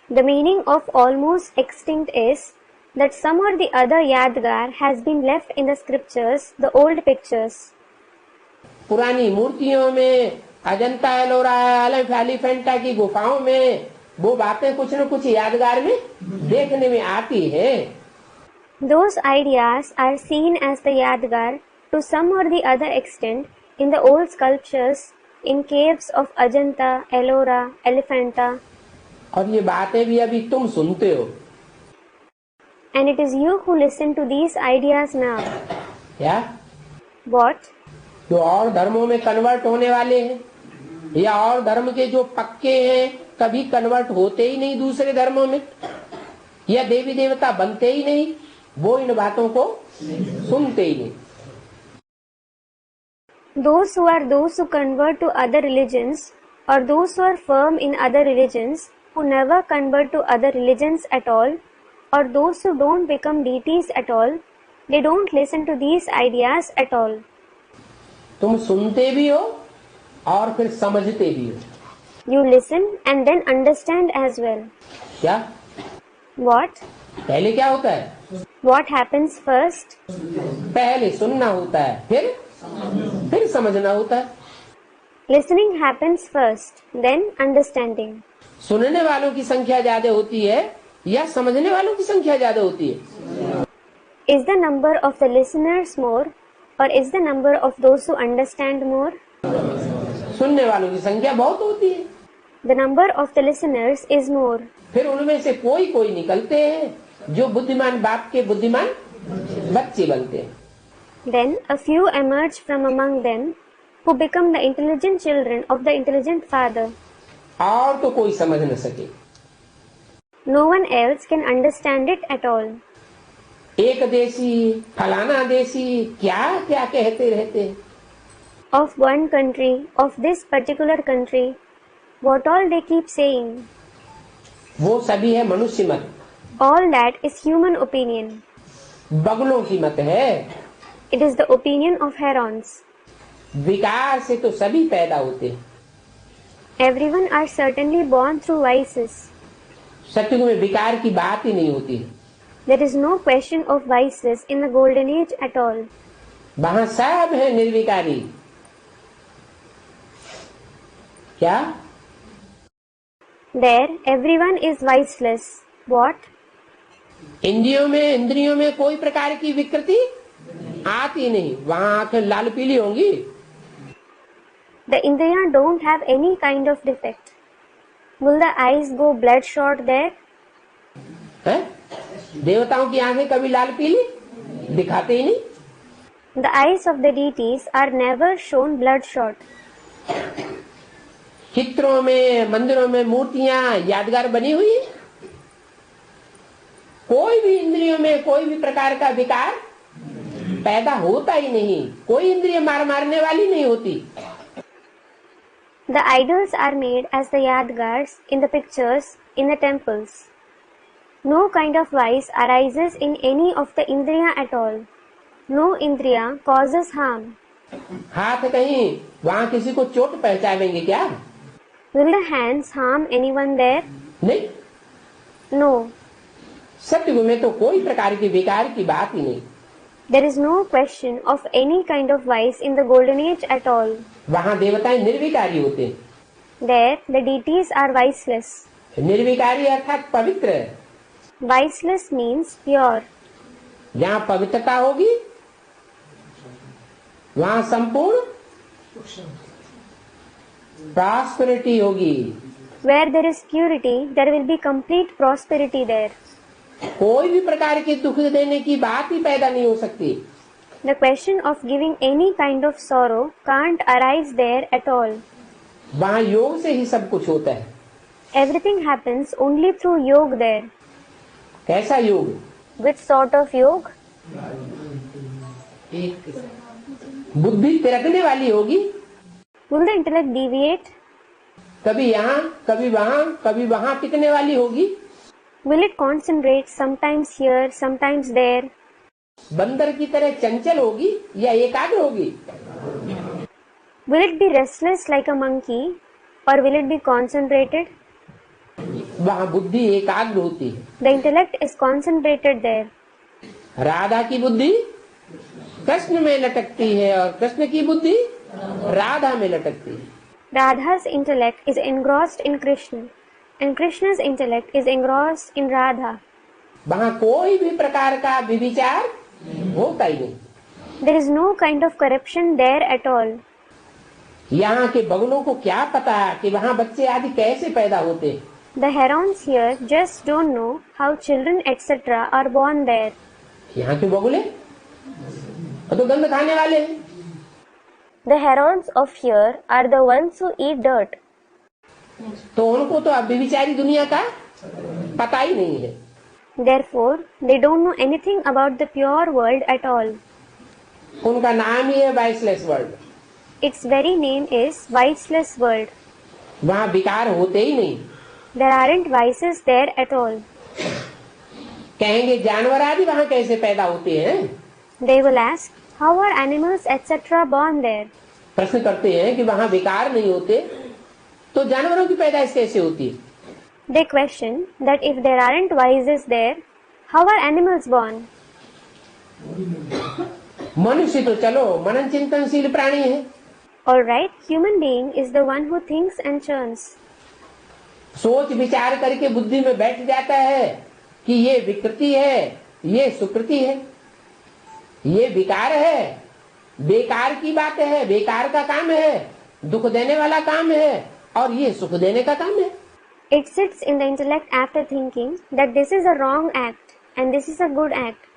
The meaning of almost extinct is that some or the other Yadgar has been left in the scriptures, the old pictures. पुरानी मूर्तियों में, अजंता एलोरा एलिफेंटा की गुफाओं में वो बातें कुछ न कुछ यादगार में देखने में आती है। Those ideas are seen as the Yadgar to some or the other extent in the old sculptures in caves of Ajanta, Ellora, Elephanta. और ये बातें भी अभी तुम सुनते हो। And it is you who listen to these ideas now. क्या? What? जो और धर्मों में कन्वर्ट होने वाले हैं, या और धर्म के जो पक्के हैं कभी कन्वर्ट होते ही नहीं दूसरे धर्मों में, या देवी देवता बनते ही नहीं, वो इन बातों को सुनते ही नहीं। Those who convert to other religions, or those who are firm in other religions, who never convert to other religions at all, or those who don't become deities at all, they don't listen to these ideas at all. तुम सुनते भी हो और फिर समझते भी हो। You listen and then understand as well. क्या? What? पहले क्या होता है? What happens first? पहले सुनना होता है, फिर समझना होता है। Listening happens first, then understanding. सुनने वालों की संख्या ज्यादा होती है या समझने वालों की संख्या ज्यादा होती है? Is the number of the listeners more, or is the number of those who understand more? सुनने वालों की संख्या बहुत होती है, The number of the listeners is more. फिर उनमें से कोई कोई निकलते हैं जो बुद्धिमान बाप के बुद्धिमान बच्चे बनते हैं। Then a few emerge from among them who become the intelligent children of the intelligent father. और तो कोई समझ न सके। No one else can understand it at all. एक देशी, फलाना देशी, क्या क्या कहते रहते हैं। Of one country, of this particular country, what all they keep saying. वो सभी है मनुष्य मत, All that is human opinion. बगलों की मत है। It is the opinion of herons. विकार से तो सभी पैदा होते हैं। Everyone are certainly born through vices. सत्युग में विकार की बात ही नहीं होती है। There is no question of vices in the golden age at all. वहां सब है निर्विकारी। क्या? There everyone is viceless. What? इंद्रियों में कोई प्रकार की विकृति आती नहीं। वहां आंखें लाल पीली होंगी। The Indriya don't have any kind of defect. Will the eyes go bloodshot there? है? देवताओं की आंखें कभी लाल पीली दिखाते ही नहीं। The eyes of the deities are never shown bloodshot. चित्रों में, मंदिरों में मूर्तियां यादगार बनी हुई है। कोई भी इंद्रियों में कोई भी प्रकार का विकार पैदा होता ही नहीं। कोई इंद्रिय मारने वाली नहीं होती। The idols are made as the yadgars in the pictures in the temples. No kind of vice arises in any of the Indriya at all. No Indriya causes harm. हाथ कहीं वहां किसी को चोट पहुंचावेंगे क्या? Will the hands harm anyone there? नहीं। No. सत्युग में तो कोई प्रकार की विकार की बात ही नहीं। There is no question of any kind of vice in the golden age at all. वहां देवताएं निर्विकारी होते हैं। There the deities are viceless. निर्विकारी अर्थात पवित्र है। Viceless means pure. जहाँ पवित्रता होगी वहां संपूर्ण प्रॉस्पेरिटी होगी। Where there is purity, there will be complete prosperity there. कोई भी प्रकार के दुख देने की बात ही पैदा नहीं हो सकती। The question of giving any kind of sorrow can't arise there at all. वहाँ योग से ही सब कुछ होता है। Everything happens only through yoga there. कैसा योग? Which sort of yoga? बुद्धि तिरकने वाली होगी। Will the intellect deviate? कभी यहाँ, कभी वहाँ, कभी वहाँ टिकने वाली होगी। Will it concentrate sometimes here, sometimes there? बंदर की तरह चंचल होगी या एकाग्र होगी? Will it be restless like a monkey, or will it be concentrated? वहाँ बुद्धि एकाग्र होती है। The intellect is concentrated there. Radha की बुद्धि कृष्ण में लटकती है और कृष्ण की बुद्धि राधा में लटकती है। Radha's intellect is engrossed in Krishna, and Krishna's intellect is engrossed in Radha. वहाँ कोई भी प्रकार का विविचार होता ही नहीं। There is no kind of corruption there at all. यहाँ के बगलों को क्या पता कि वहाँ बच्चे आदि कैसे पैदा होते हैं। The herons here just don't know how children etc. are born there. यहाँ के बगुले वो तो गंद खाने वाले हैं। The herons of here are the ones who eat dirt. तो उनको तो अब विचारी दुनिया का पता ही नहीं है। Therefore, they don't know anything about the pure world at all. उनका नाम ही है viceless world. Its very name is viceless world. वहाँ विकार होते ही नहीं। There aren't vices there at all. कहेंगे जानवर आदि वहाँ कैसे पैदा होते हैं? They will ask, how are animals etc. born there? प्रश्न करते हैं कि वहाँ विकार नहीं होते तो जानवरों की पैदाइश कैसे होती है? They question that if there aren't vices there, how are animals born? मनुष्य तो चलो मनन चिंतनशील प्राणी है, Alright, human being is the one who thinks and churns. सोच विचार करके बुद्धि में बैठ जाता है कि ये विकृति है, ये सुकृति है, ये विकार है, बेकार की बात है, बेकार का काम है, दुख देने वाला काम है, और ये सुख देने का काम है. It sits in the intellect after thinking that this is a wrong act and this is a good act.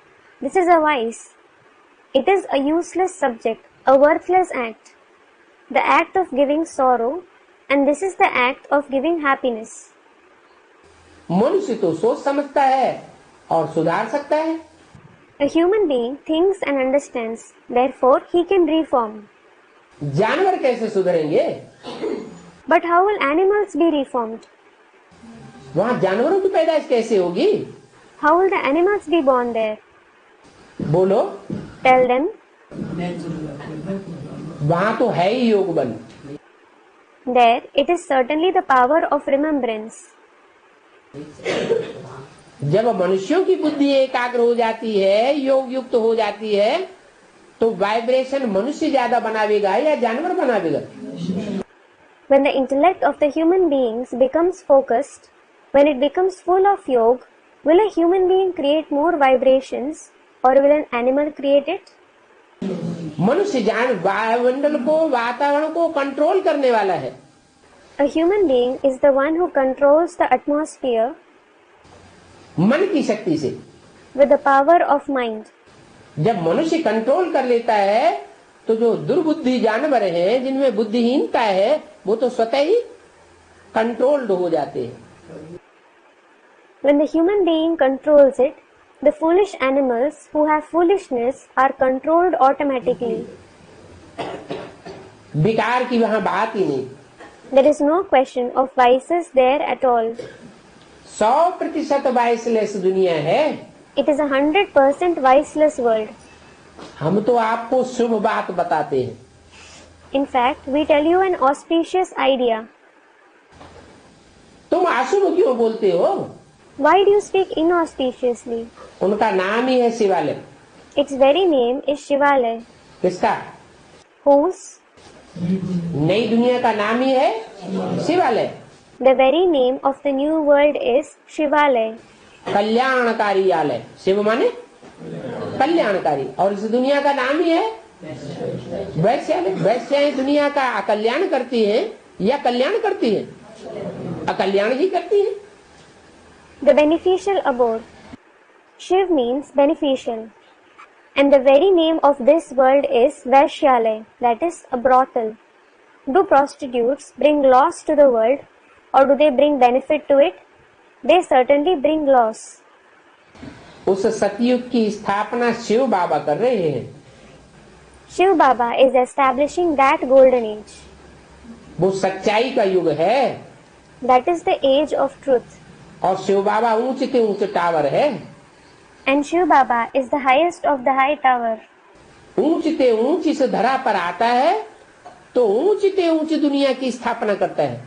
This is a vice. It is a useless subject, a worthless act. The act of giving sorrow, and this is the act of giving happiness. मनुष्य तो सोच समझता है और सुधार सकता है. A human being thinks and understands, therefore he can reform. जानवर कैसे सुधरेंगे? But how will animals be reformed? वहाँ जानवरों की पैदाइश कैसे होगी? How will the animals be born there? बोलो. Tell them. वहाँ तो है ही योग बल. There it is certainly the power of remembrance. जब मनुष्यों की बुद्धि एकाग्र हो जाती है, योग युक्त हो जाती है, तो वाइब्रेशन मनुष्य ज्यादा बनावेगा या जानवर बनावेगा? When the intellect of the human beings becomes focused, when it becomes full of yoga, will a human being create more vibrations or will an animal create it? मनुष्य वायुमंडल को, वातावरण को कंट्रोल करने वाला है. A human being is the one who controls the atmosphere मन की शक्ति से. with the power of mind. जब मनुष्य कंट्रोल कर लेता है तो जो दुर्बुद्धि जानवर हैं, जिनमें बुद्धिहीनता है, वो तो स्वतः ही कंट्रोल्ड हो जाते हैं. When the human being controls it, the foolish animals who have foolishness are controlled automatically. विकार की वहाँ बात ही नहीं. There is no question of vices there at all. 100% viceless दुनिया है. It is 100% viceless world. हम तो आपको शुभ बात बताते हैं. In fact, we tell you an auspicious idea. तुम अशुभ क्यों बोलते हो? Why do you speak inauspiciously? उनका नाम ही है शिवालय. Its very name is Shivalaya. किसका? Whose? नई दुनिया का नाम ही है शिवालय. The very name of the new world is Shivalaya. कल्याणकारी आलय. शिव माने कल्याणकारी, और इस दुनिया का नाम ही है वैश्यालय. वैश्याएं दुनिया का अकल्याण करती हैं या कल्याण करती हैं? अकल्याण ही करती हैं. The beneficial abode. Shiv means beneficial. And the very name of this world is Vaishyalaya, that is a brothel. Do prostitutes bring loss to the world or do they bring benefit to it? They certainly bring loss. उस सतयुग की स्थापना शिव बाबा कर रहे हैं. Shiv Baba is establishing that golden age. वो सच्चाई का युग है. That is the age of truth. और शिव बाबा ऊंचे के ऊंचे टावर है. And Shiv Baba is the highest of the high tower. ऊंचते ऊंची से धरा पर आता है तो ऊंचते ऊंची दुनिया की स्थापना करता है.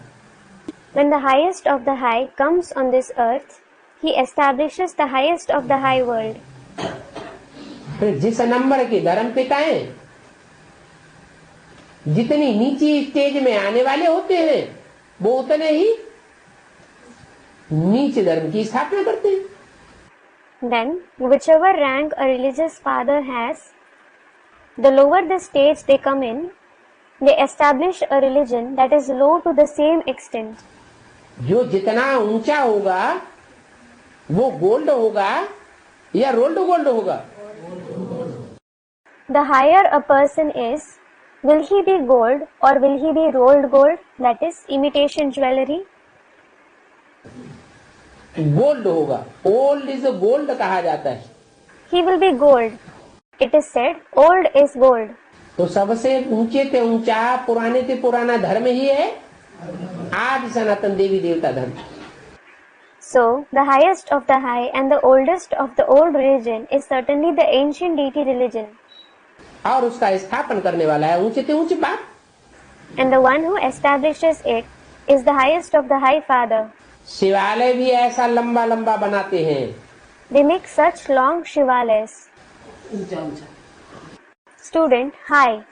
When the highest of the high comes on this earth, he establishes the highest of the high world. फिर जिस नंबर के धर्म पिताएं जितनी नीची स्टेज में आने वाले होते हैं, वो उतने ही नीचे धर्म की स्थापना करते हैं. Then, whichever rank a religious father has, the lower the stage they come in, they establish a religion that is low to the same extent. जो जितना ऊंचा होगा वो गोल्ड होगा या रोल्ड गोल्ड होगा? The higher a person is, will he be gold or will he be rolled gold, that is imitation jewelry? Gold होगा. Old is gold कहा जाता है. He will be gold. It is said, old is gold. तो सबसे ऊंचे ते ऊंचा, पुराने ते पुराना धर्म ही है आदि सनातन देवी देवता धर्म. So, the highest of the high and the oldest of the old religion is certainly the ancient deity religion. और उसका स्थापन करने वाला है ऊंचे ते ऊंचे बाप. And the one who establishes it is the highest of the high father. शिवालय भी ऐसा लंबा लंबा बनाते हैं। They make such long Shivalayas. Student, hi.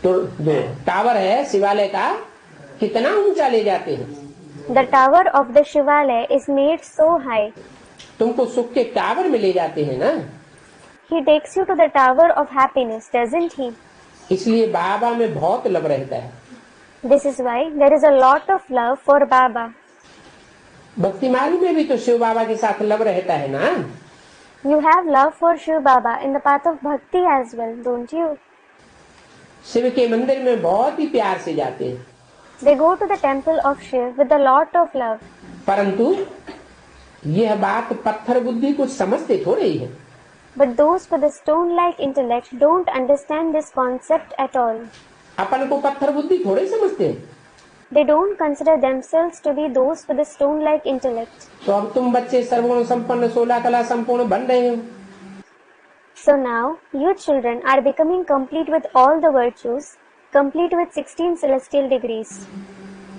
तो जो टावर है शिवालय का कितना ऊंचा ले जाते हैं। The tower of the Shivalaya is made so high. तुमको सुख के टावर में ले जाते हैं ना। He takes you to the tower of happiness, doesn't he? इसलिए बाबा में बहुत लव रहता है। This is why there is a lot of love for Baba. भक्ति मार्ग में भी तो शिव बाबा के साथ लव रहता है ना। You have love for Shiv Baba in the path of bhakti as well, don't you? Shiv के मंदिर में बहुत ही प्यार से जाते हैं। They go to the temple of Shiv with a lot of love. परंतु यह बात पत्थर बुद्धि कुछ समझते थोड़े ही है। But those with a stone-like intellect don't understand this concept at all. अपन को पत्थर बुद्धि थोड़े समझते हैं। They don't consider themselves to be those with a stone-like intellect. तो अब तुम बच्चे सर्वगुण संपन्न 16 कला संपूर्ण बन रहे हो। So now, you children are becoming complete with all the virtues, complete with 16 celestial degrees.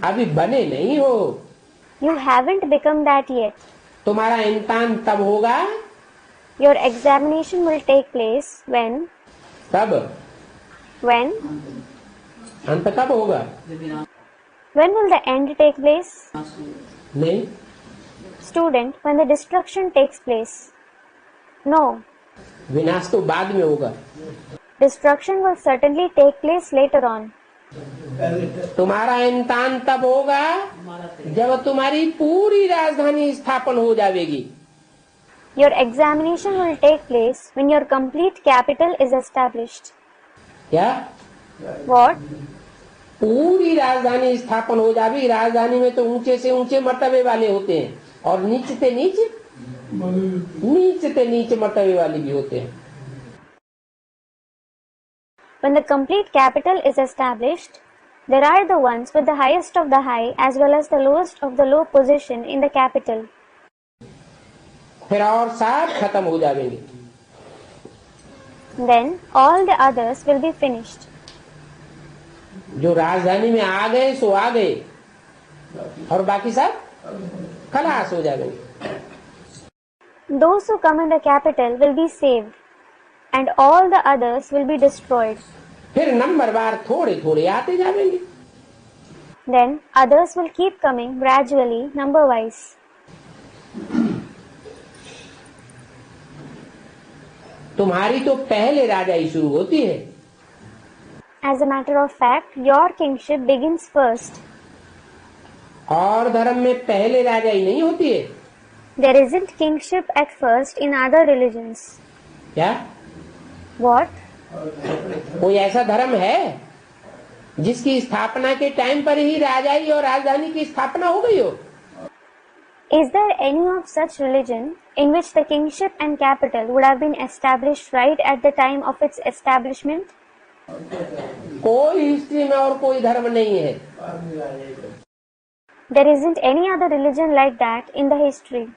अभी बने नहीं हो। You haven't become that yet. तुम्हारा इम्तिहान तब होगा। Your examination will take place when? तब। When? अंत कब होगा? When will the end take place? नहीं। Student, when the destruction takes place. No. विनाश तो बाद में होगा। Destruction will certainly take place later on. तुम्हारा इम्तिहान तब होगा जब तुम्हारी पूरी राजधानी स्थापन हो जाएगी। Your examination will take place when your complete capital is established. क्या? What? पूरी राजधानी स्थापन हो जाएगी। राजधानी में तो ऊंचे से ऊंचे मर्तबे वाले होते हैं और नीचे से नीचे मर्तबे वाले भी होते हैं। When the complete capital is established, there are the ones with the highest of the high as well as the lowest of the low position in the capital. फिर और सब खत्म हो जाएंगे। Then all the others will be finished. जो राजधानी में आ गए सो आ गए और बाकी सब खलास हो जाएंगे। Those who come in the capital will be saved, and all the others will be destroyed. फिर नंबरवार थोड़े थोड़े आते जाएंगे। Then others will keep coming gradually, number-wise. तुम्हारी तो पहले राजाई शुरू होती है। As a matter of fact, your kingship begins first. और धर्म में पहले राजाई नहीं होती है। There isn't kingship at first in other religions. क्या? What? कोई ऐसा धर्म है जिसकी स्थापना के टाइम पर ही राजाई और राजधानी की स्थापना हो गई हो? Is there any of such religion in which the kingship and capital would have been established right at the time of its establishment? कोई हिस्ट्री में और कोई धर्म नहीं है। There isn't any other religion like that in the history.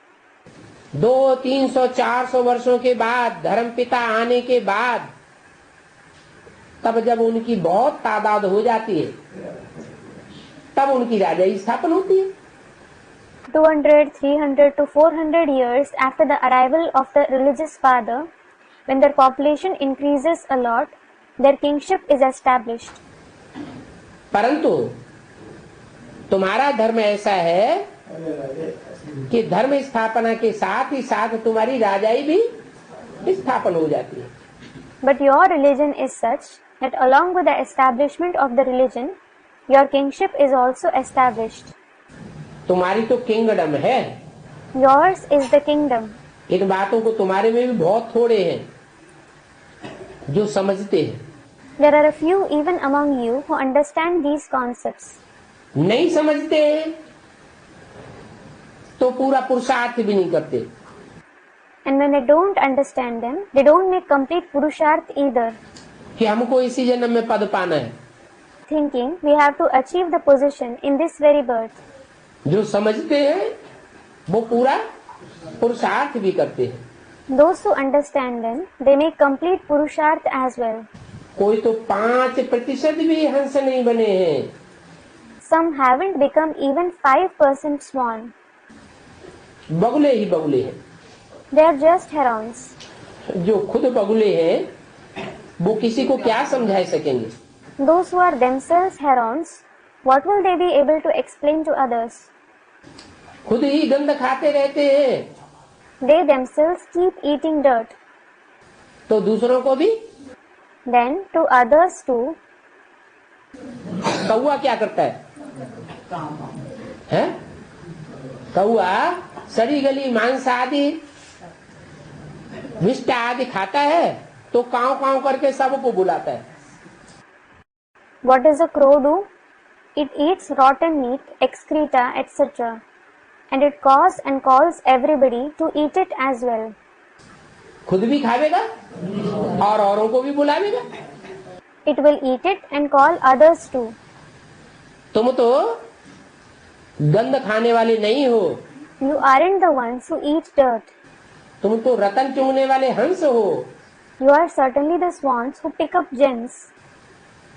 200, 300, 400 वर्षों के बाद धर्म पिता आने के बाद तब जब उनकी बहुत तादाद हो जाती है तब उनकी राजाई स्थापन होती है। 200, 300 to 400 years after the arrival of the religious father, when their population increases a lot, their kingship is established. परंतु तुम्हारा धर्म ऐसा है कि धर्म स्थापना के साथ ही साथ तुम्हारी राजाई भी स्थापन हो जाती है। But your religion is such that along with the establishment of the religion, your kingship is also established. तुम्हारी तो किंगडम है। Yours is the kingdom. इन बातों को तुम्हारे में भी बहुत थोड़े हैं जो समझते हैं। There are a few even among you who understand these concepts. नहीं समझते हैं तो पूरा पुरुषार्थ भी नहीं करते। And when they don't understand them, they don't make complete purusharth either, कि हमको इसी जन्म में पद पाना है। thinking we have to achieve the position in this very birth. जो समझते हैं वो पूरा पुरुषार्थ भी करते हैं। Those who understand them, they make complete purusharth as well. कोई तो 5% भी हंस नहीं बने हैं। Some haven't become even 5% swan. बगुले ही बगुले हैं। They are just herons. जो खुद बगुले हैं वो किसी को क्या समझा सकेंगे? Those who are themselves herons, what will they be able to explain to others? खुद ही गंद खाते रहते हैं They themselves keep eating dirt. तो दूसरों को भी? Then to others too. कौआ क्या करता है? हैं? कौआ सड़ी गली मांस आदि विष्ट आदि खाता है तो काव काव करके सबको बुलाता है। What does a crow do? It eats rotten meat, excreta, etc. And it caws and calls everybody to eat it as well. खुद भी खावेगा और औरों को भी बुलावेगा। It will eat it and call others too. तुम तो गंद खाने वाले नहीं हो, You aren't the ones who eat dirt. तुम तो रतन चुगने वाले हंस हो। You are certainly the swans who pick up gems.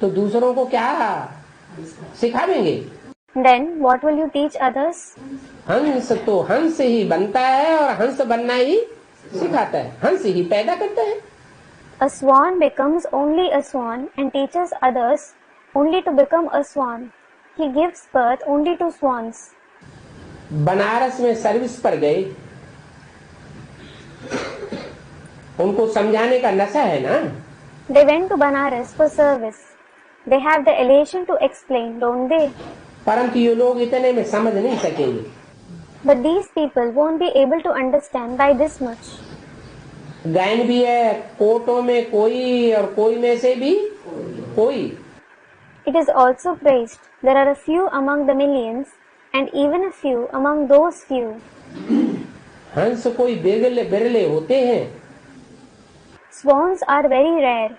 तो दूसरों को क्या सिखावेंगे? Then what will you teach others? हंस तो हंस ही बनता है और हंस बनना ही सिखाता है, हंस ही पैदा करता है। A swan becomes only a swan and teaches others only to become a swan. He gives birth only to swans. Banaras में सर्विस पर गए, उनको समझाने का नशा है ना। They went to Banaras for service. They have the elation to explain, don't they? परंतु ये लोग इतने में समझ नहीं सकेंगे। But these people won't be able to understand by this much. गायन भी है, कोटों में कोई और कोई में से भी कोई। It is also praised. There are a few among the millions and even a few among those few. हंस कोई बिरले बिरले होते हैं, Swans are very rare.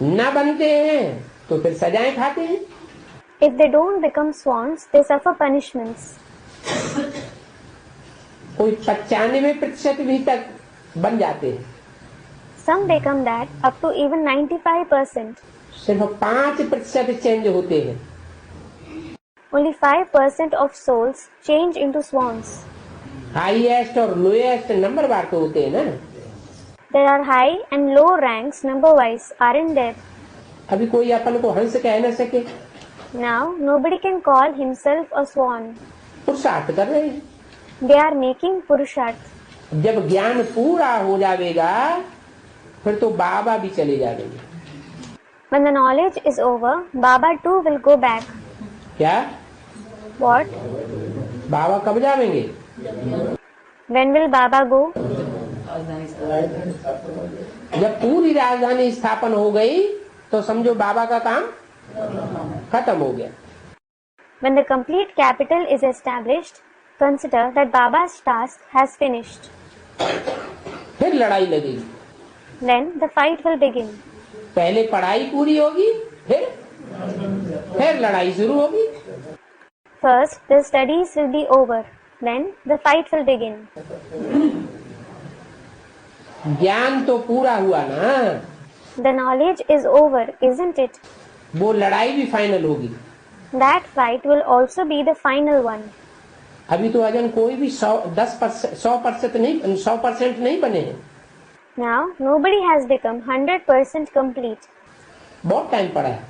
न बनते हैं तो फिर सजाएं खाते हैं। If they don't become swans, they suffer punishments. कोई 95% भी तक बन जाते हैं, Some become that up to even 95%. सिर्फ 5% चेंज होते हैं। Only 5% of souls change into swans. Highest और लोएस्ट नंबर बार तो होते हैं ना। There are high and low ranks number-wise, aren't there? अभी कोई अपन को हंस कह न सके, Now, nobody can call himself a swan. पुरुषार्थ कर रहे हैं। They are making purusharth. जब ज्ञान पूरा हो जाएगा फिर तो बाबा भी चले जाएंगे। When the knowledge is over, Baba too will go back. क्या? What? बाबा कब जाएंगे? When will Baba go? जब पूरी राजधानी स्थापन हो गई तो समझो बाबा का काम खत्म हो गया। When the complete capital is established, consider that Baba's task has finished. फिर लड़ाई लगेगी। Then the fight will begin. पहले पढ़ाई पूरी होगी, फिर लड़ाई शुरू होगी। First, the studies will be over. Then the fight will begin. ज्ञान तो पूरा हुआ ना, The knowledge is over, isn't it? वो लड़ाई भी फाइनल होगी। That fight will also be the final one. अभी तो अजन कोई भी 100% नहीं बने हैं। Now, nobody has become 100% complete. बहुत टाइम पड़ा है।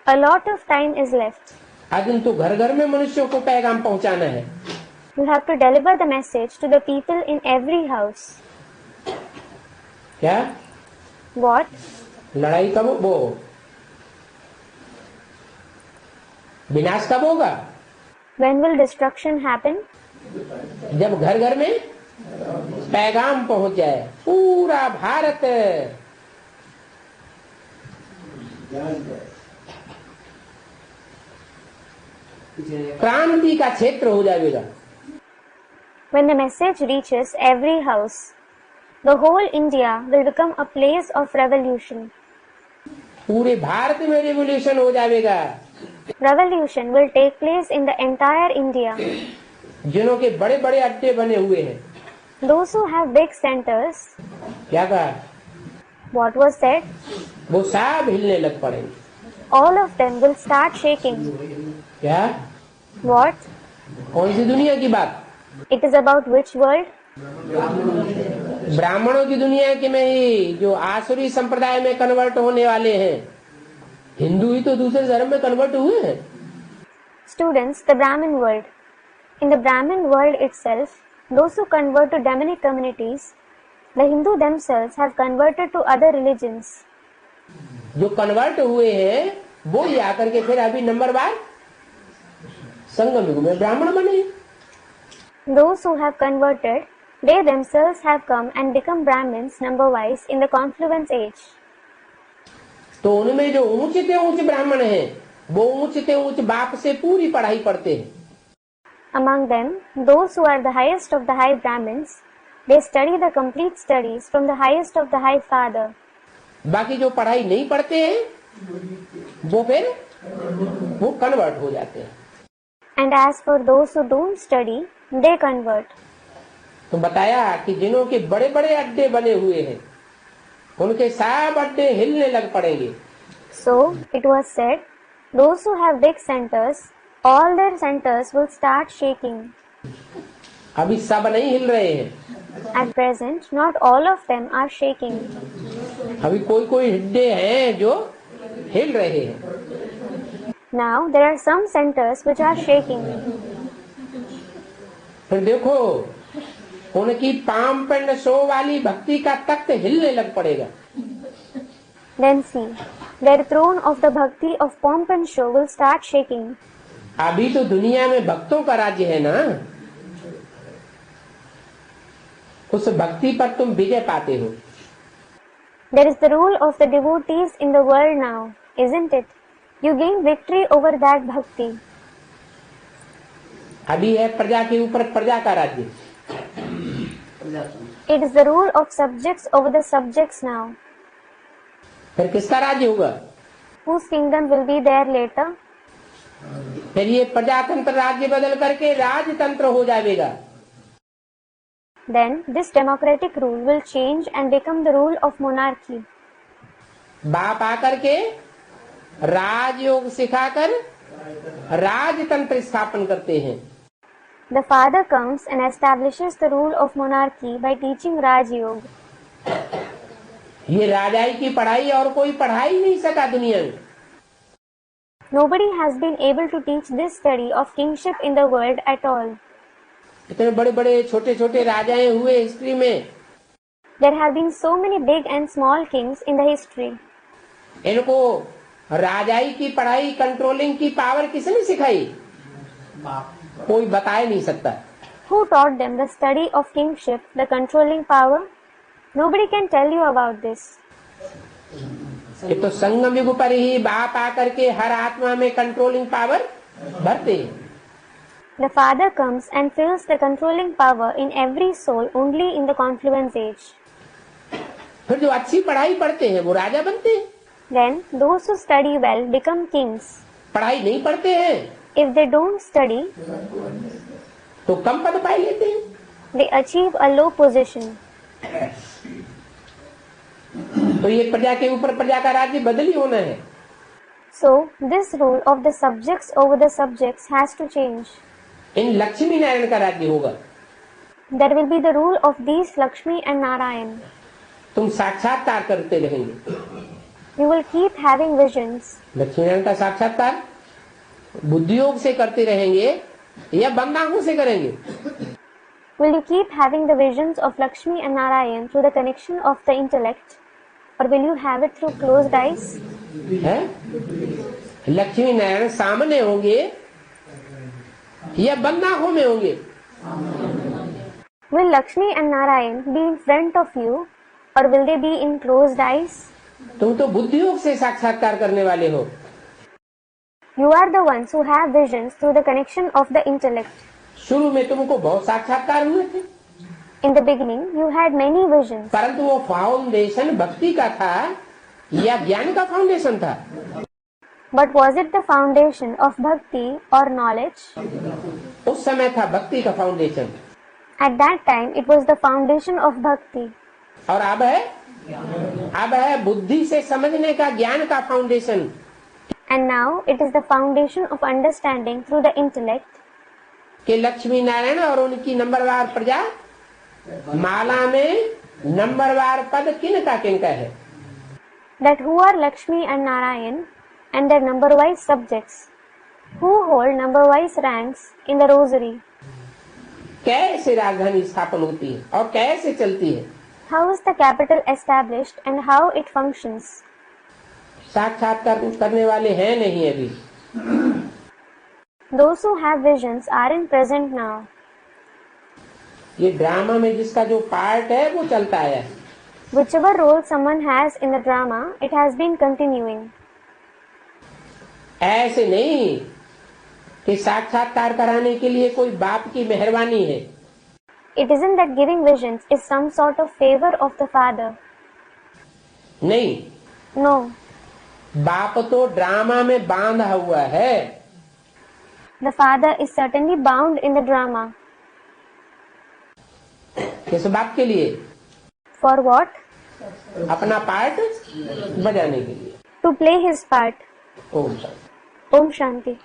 A lot of time is left. अजन तो घर घर में मनुष्यों को पैगाम पहुंचाना है। You have to deliver the message to the people in every house. क्या? What? लड़ाई कब वो विनाश कब होगा? When will destruction happen? जब घर घर में पैगाम पहुंच जाए। पूरा भारत क्रांति का क्षेत्र हो जाएगा। When the message reaches every house, the whole India will become a place of revolution. पूरे भारत में रेवोल्यूशन हो जाएगा। Revolution will take place in the entire India. जिनों के बड़े बड़े अड्डे बने हुए हैं। Those who have big centers, क्या कहा? what was said? वो सब हिलने लग पड़ेंगे। all of them will start shaking. क्या? What? कौन सी दुनिया की बात? It is about which world? ब्राह्मणों की दुनिया की में ही, जो आसुरी संप्रदाय में कन्वर्ट होने वाले हैं। हिंदू ही तो दूसरे धर्म में कन्वर्ट हुए हैं। Students, the Brahmin world. In the Brahmin world itself, those who convert to demonic communities, the Hindu themselves have converted to other religions. जो कन्वर्ट हुए हैं वो ही आकर के फिर अभी नंबर वार संगम युग में ब्राह्मण बने। Those who have converted, they themselves have come and become Brahmins number-wise in the confluence age. तो उनमें जो ऊंचे से ऊंचे ब्राह्मण हैं, वो ऊंचे से ऊंचे बाप से पूरी पढ़ाई पढ़ते हैं। Among them, those who are the highest of the high Brahmins, they study the complete studies from the highest of the high father. बाकी जो पढ़ाई नहीं पढ़ते हैं वो फिर वो कन्वर्ट हो जाते हैं। And as for those who don't study, they convert. तो बताया कि जिन्हों के बड़े बड़े अड्डे बने हुए हैं उनके सब अड्डे हिलने लग पड़ेंगे। So, it was said, those who have big centers, all their centers will start shaking. अभी सब नहीं हिल रहे हैं, At present, not all of them are shaking. अभी कोई कोई अड्डे हैं जो हिल रहे हैं। Now, there are some centers which are shaking. फिर देखो उनकी पाम पेंड शो वाली भक्ति का तख्त हिलने लग पड़ेगा। Then see, their throne of the bhakti of pomp and show will start shaking. अभी तो दुनिया में भक्तों का राज्य है ना, उस भक्ति पर तुम विजय पाते हो। There is the rule of the devotees in the world now, isn't it? You gain victory over that bhakti. अभी है प्रजा के ऊपर प्रजा का राज्य। It is the rule of subjects over the subjects now. फिर किसका राज्य होगा? Whose kingdom will be there later? फिर ये प्रजातंत्र राज्य बदल करके राजतंत्र हो जाएगा। Then this democratic rule will change and become the rule of monarchy. बाप आकर के राजयोग सिखाकर राजतंत्र स्थापन करते हैं। The father comes and establishes the rule of monarchy by teaching Raj Yoga. ये राजाई की पढ़ाई और कोई पढ़ा ही नहीं सका दुनिया में। Nobody has been able to teach this study of kingship in the world at all. इतने बड़े बड़े छोटे छोटे राजाएं हुए हिस्ट्री में। There have been so many big and small kings in the history. इनको राजाई की पढ़ाई कंट्रोलिंग की पावर किसने सिखाई? कोई बता ही नहीं सकता। Who taught them the study of kingship, the controlling power? Nobody can tell you about this. ये तो संगम युग पर ही बाप आकर के हर आत्मा में कंट्रोलिंग पावर भरते हैं। The father comes and fills the controlling power in every soul only in the confluence age. फिर जो अच्छी पढ़ाई पढ़ते हैं वो राजा बनते हैं। Then those who study well become kings. पढ़ाई नहीं पढ़ते हैं If they don't study, तो कम पद पाई लेते हैं। they achieve a low position. तो ये प्रजा के ऊपर प्रजा का राज्य बदली होना है। So this rule of the subjects over the subjects has to change. इन लक्ष्मी नारायण का राज्य होगा। There will be the rule of these Lakshmi and Narayan. तुम साक्षात्कार करते रहेंगे। You will keep having visions. Lakshmi Narayan का साक्षात्कार बुद्धि योग से करते रहेंगे या बंद आंखों से करेंगे? Will you keep having the visions of Lakshmi and Narayan through the connection of the intellect, or will you have it through closed eyes? है? लक्ष्मी नारायण सामने होंगे या बंद आंखों में होंगे? Will Lakshmi and Narayan be in front of you, or will they be in closed eyes? तुम तो बुद्धि योग से साक्षात्कार करने वाले हो। You are the ones who have visions through the connection of the intellect. शुरू में तुमको बहुत साक्षात्कार हुए थे, In the beginning, you had many visions, परंतु वो फाउंडेशन भक्ति का था या ज्ञान का फाउंडेशन था? but was it the foundation of bhakti or knowledge? उस समय था भक्ति का foundation. At that time, it was the foundation of bhakti. और अब है बुद्धि से समझने का ज्ञान का foundation. And now it is the foundation of understanding through the intellect कि लक्ष्मी नारायण और उनकी नंबरवार प्रजा माला में नंबरवार पद किनका किनका है, that who are Lakshmi and Narayan and their number-wise subjects, who hold number-wise ranks in the rosary. कैसे राजधानी स्थापन होती है और कैसे चलती है, How is the capital established and how it functions. साक्षात्कार करने वाले हैं नहीं अभी, Those who have visions are in present now. ये ड्रामा में जिसका जो पार्ट है वो चलता है। Whichever role someone has in the drama, it has been continuing. ऐसे नहीं कि साक्षात्कार कराने के लिए कोई बाप की मेहरबानी है, It isn't that giving visions is some sort of favor of the Father. नहीं, No, बाप तो ड्रामा में बांधा हुआ है। the Father is certainly bound in the drama. किस बाप के लिए? For what? अपना पार्ट बजाने के लिए। To play his part. Om Shanti. Om Shanti.